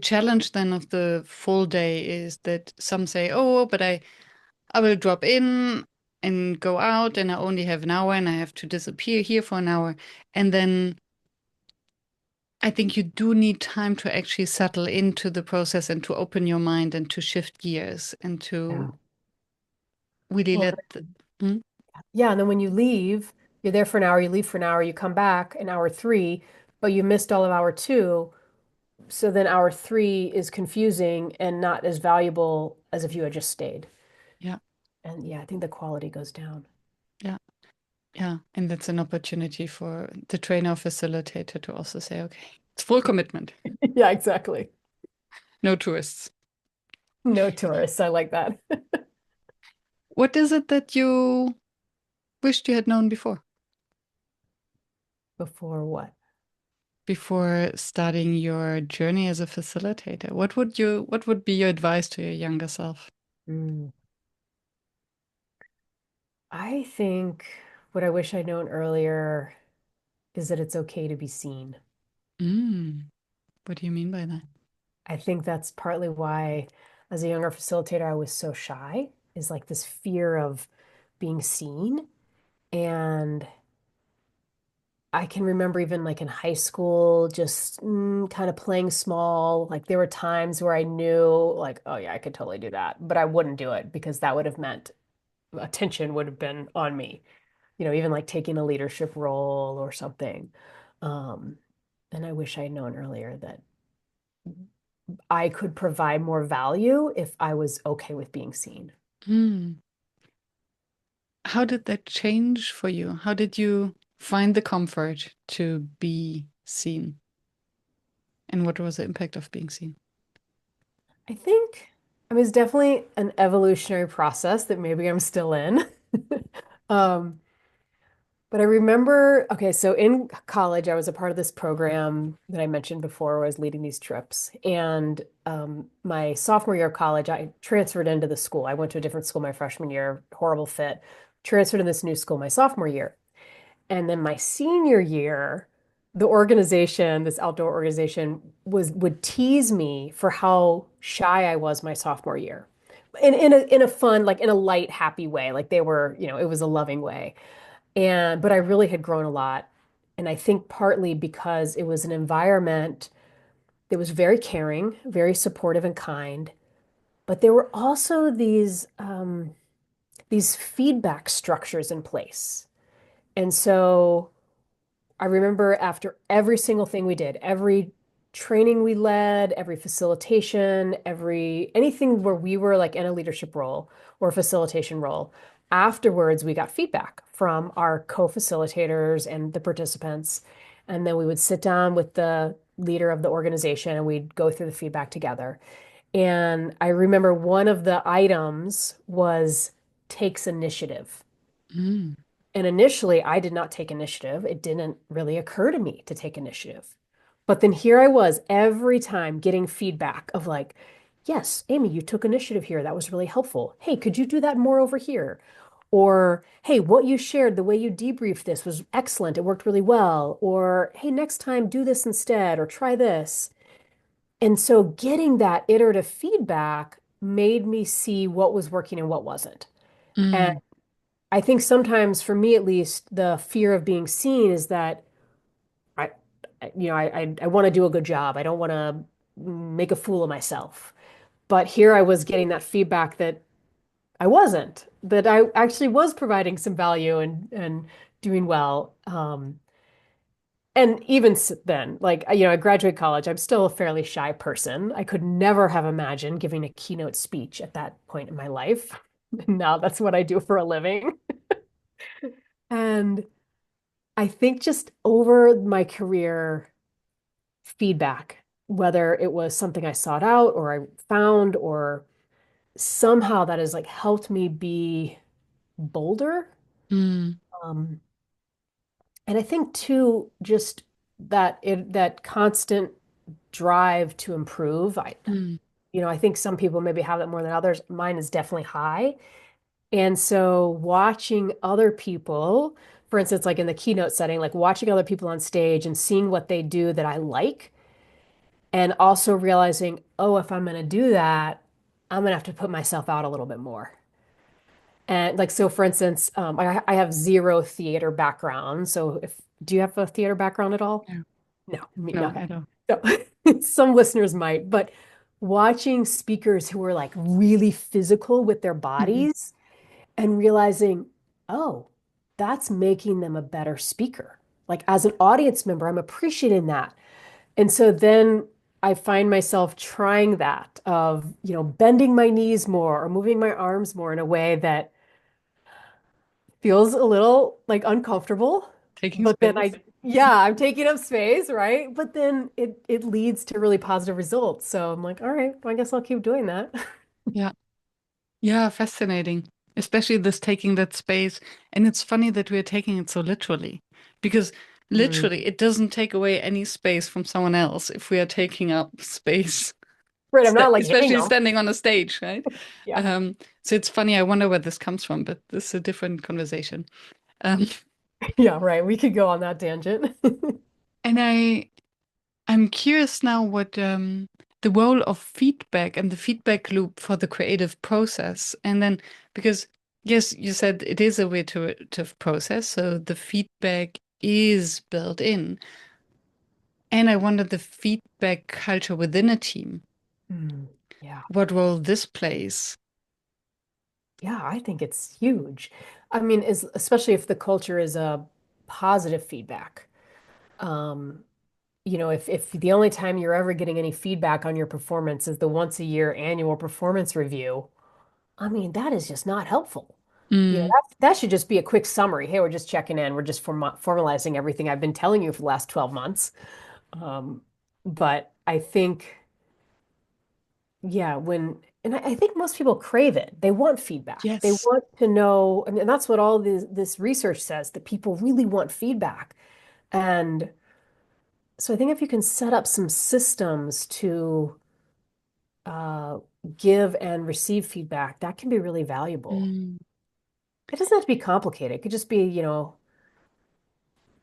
challenge then of the full day is that some say, oh, but I will drop in and go out and I only have an hour and I have to disappear here for an hour. And then I think you do need time to actually settle into the process and to open your mind and to shift gears and Yeah. to really Well, let the. Hmm? yeah. And then when you leave, you're there for an hour, you leave for an hour, you come back in hour three, but you missed all of hour two. So then hour three is confusing and not as valuable as if you had just stayed. Yeah, And yeah, I think the quality goes down. yeah, yeah. And that's an opportunity for the trainer or facilitator to also say, okay, it's full commitment, Yeah, exactly. no tourists. No tourists. I like that. What is it that you wished you had known Before what? before starting your journey as a facilitator? What would be your advice to your younger self? Mm. I think what I wish I'd known earlier is that it's okay to be seen. Mm, what do you mean by that? I think that's partly why, as a younger facilitator, I was so shy, is like this fear of being seen. And I can remember even like in high school, just kind of playing small. Like there were times where I knew, like, oh yeah, I could totally do that, but I wouldn't do it because that would have meant attention would have been on me. Even like taking a leadership role or something. Um, and I wish I had known earlier that I could provide more value if I was okay with being seen. Hmm. How did that change for you? How did you find the comfort to be seen? And what was the impact of being seen? I mean, it's definitely an evolutionary process that maybe I'm still in. Um, but I remember, okay, so in college, I was a part of this program that I mentioned before, where I was leading these trips. And my sophomore year of college, I transferred into the school. I went to a different school my freshman year, horrible fit, transferred in this new school my sophomore year. And then my senior year, the organization, this outdoor organization, would tease me for how shy I was my sophomore year. In a fun, like in a light, happy way. Like they were, it was a loving way. But I really had grown a lot. And I think partly because it was an environment that was very caring, very supportive and kind. But there were also these feedback structures in place. And so I remember after every single thing we did, every training we led, every facilitation, every anything where we were like in a leadership role or facilitation role, afterwards we got feedback from our co-facilitators and the participants. And then we would sit down with the leader of the organization and we'd go through the feedback together. And I remember one of the items was takes initiative. Mm, And initially, I did not take initiative. It didn't really occur to me to take initiative. But then here I was every time getting feedback of like, yes, Amy, you took initiative here. That was really helpful. Hey, could you do that more over here? Or, hey, what you shared, the way you debriefed this was excellent. It worked really well. Or, hey, next time do this instead or try this. And so getting that iterative feedback made me see what was working and what wasn't. And mm, I think sometimes, for me at least, the fear of being seen is that I, I want to do a good job. I don't want to make a fool of myself. But here I was getting that feedback that I wasn't, that I actually was providing some value and doing well. And even then, like, I graduated college, I'm still a fairly shy person. I could never have imagined giving a keynote speech at that point in my life. Now that's what I do for a living. And I think just over my career, feedback, whether it was something I sought out or I found, or somehow that has like helped me be bolder. mm, Um, and I think too, just that constant drive to improve. mm, I think some people maybe have that more than others. Mine is definitely high. And so watching other people, for instance, like in the keynote setting, like watching other people on stage and seeing what they do that I like, and also realizing, oh, if I'm going to do that, I'm going to have to put myself out a little bit more. And like, so for instance, I have zero theater background. So do you have a theater background at all? no, No, me, no, okay. I don't. So some listeners might, but watching speakers who are like really physical with their Mhm. bodies and realizing, oh, that's making them a better speaker. Like as an audience member, I'm appreciating that. And so then I find myself trying that of, bending my knees more or moving my arms more in a way that feels a little like uncomfortable. Taking But then space. yeah, I'm taking up space, right? But then it leads to really positive results. So I'm like, all right, I guess I'll keep doing that. Yeah. Yeah, fascinating. Especially this taking that space. And it's funny that we're taking it so literally, because literally Mm. it doesn't take away any space from someone else if we are taking up space, Right, I'm not like hitting especially them. standing on a stage, right? Yeah. Um, so it's funny. I wonder where this comes from, but this is a different conversation. Um, Yeah, right. We could go on that tangent. and I'm curious now what the role of feedback and the feedback loop for the creative process. And then, because yes, you said it is a iterative process, so the feedback is built in. And I wonder the feedback culture within a team, Mm, yeah. what role this plays. Yeah, I think it's huge. I mean, especially if the culture is a positive feedback. Um, if the only time you're ever getting any feedback on your performance is the once a year annual performance review, I mean, that is just not helpful. Mm, That should just be a quick summary. Hey, we're just checking in. We're just formalizing everything I've been telling you for the last 12 months. Um, but I think, yeah, and I think most people crave it. They want feedback. They yes. want to know, and that's what all this research says, that people really want feedback. And so I think if you can set up some systems to uh, give and receive feedback, that can be really valuable. Mm, It doesn't have to be complicated. It could just be,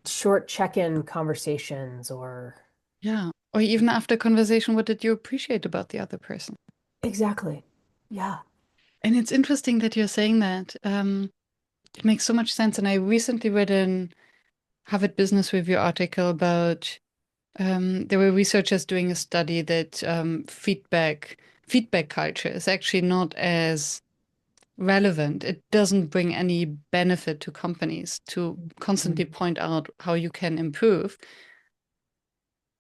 short check-in conversations or Yeah. Or even after conversation, what did you appreciate about the other person? exactly. Yeah. And it's interesting that you're saying that. It makes so much sense. And I recently read an Harvard Business Review article about there were researchers doing a study that feedback culture is actually not as relevant. It doesn't bring any benefit to companies to constantly Mm. point out how you can improve.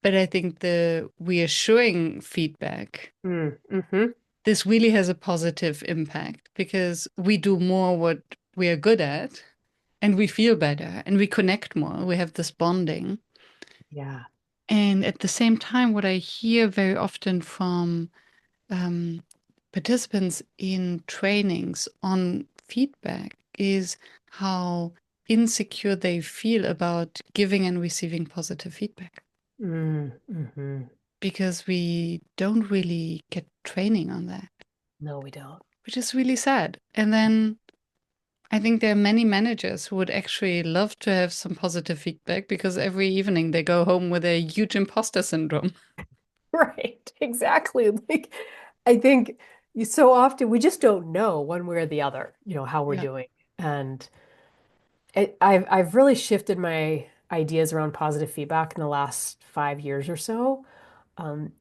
But I think the reassuring feedback, Mm-hmm. this really has a positive impact because we do more what we are good at and we feel better and we connect more. We have this bonding. Yeah. And at the same time, what I hear very often from um, participants in trainings on feedback is how insecure they feel about giving and receiving positive feedback Mm-hmm. because we don't really get training on that, No, we don't. which is really sad. And then I think there are many managers who would actually love to have some positive feedback because every evening they go home with a huge imposter syndrome. Right. Exactly. Like I think so often we just don't know one way or the other, how we're Yeah. doing. And I've really shifted my ideas around positive feedback in the last 5 years or so.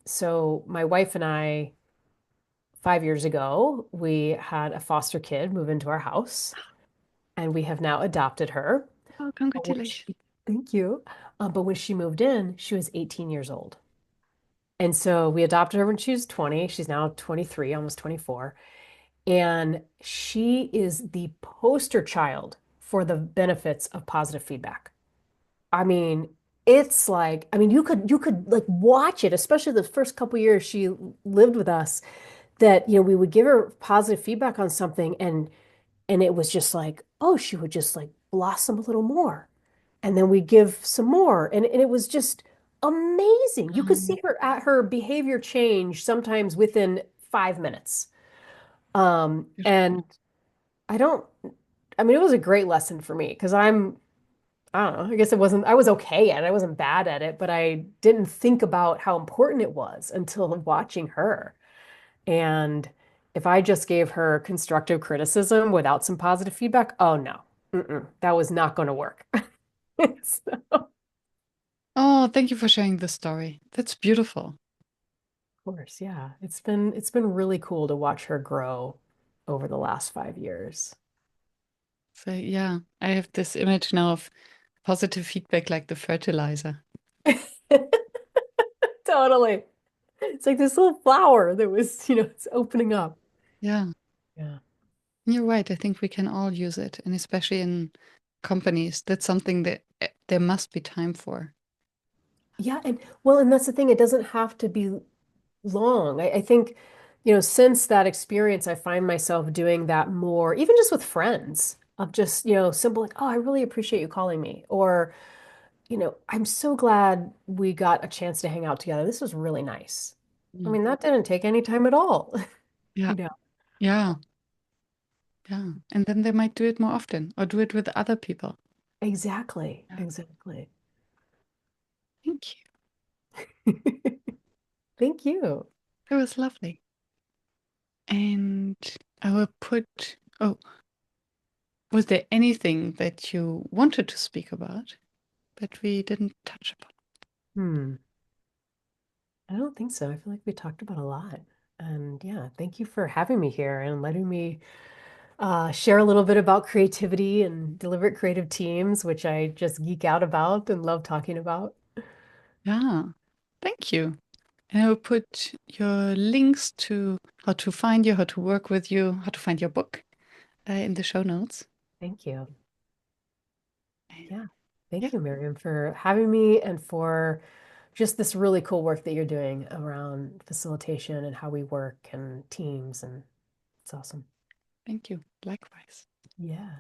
So my wife and I, 5 years ago, we had a foster kid move into our house, and we have now adopted her. Oh, But when congratulations. she, thank you. But when she moved in, she was 18 years old. And so we adopted her when she was 20. She's now 23, almost 24. And she is the poster child for the benefits of positive feedback. I mean, it's like, I mean, you could like watch it, especially the first couple years she lived with us, that, we would give her positive feedback on something and it was just like, oh, she would just like blossom a little more. And then we give some more. And it was just amazing. You could Um, see her behavior change sometimes within 5 minutes. And I don't, I mean, it was a great lesson for me because I don't know, I guess I was okay at it. I wasn't bad at it, but I didn't think about how important it was until watching her. And if I just gave her constructive criticism without some positive feedback, oh no, that was not going to work. So, oh, thank you for sharing this story. That's beautiful. of course, yeah. It's been really cool to watch her grow over the last 5 years. So, yeah, I have this image now of positive feedback like the fertilizer. Totally. It's like this little flower that was, it's opening up. Yeah, Yeah. you're right. I think we can all use it, and especially in companies, that's something that there must be time for. Yeah, and that's the thing, it doesn't have to be long. I think, since that experience, I find myself doing that more, even just with friends, of just, simple like, oh, I really appreciate you calling me. Or, I'm so glad we got a chance to hang out together. This was really nice. I Mm. mean, that didn't take any time at all. Yeah, You know, yeah, yeah. And then they might do it more often or do it with other people. exactly, Yeah, exactly. thank you. Thank you. It was lovely. And I will put, oh, was there anything that you wanted to speak about that we didn't touch upon? Hmm. I don't think so. I feel like we talked about a lot. And yeah, thank you for having me here and letting me share a little bit about creativity and deliberate creative teams, which I just geek out about and love talking about. Yeah, thank you. And I will put your links to how to find you, how to work with you, how to find your book in the show notes. Thank you. And Yeah. yeah, Thank you, Miriam, for having me and for just this really cool work that you're doing around facilitation and how we work and teams. And it's awesome. thank you. Likewise. Yeah.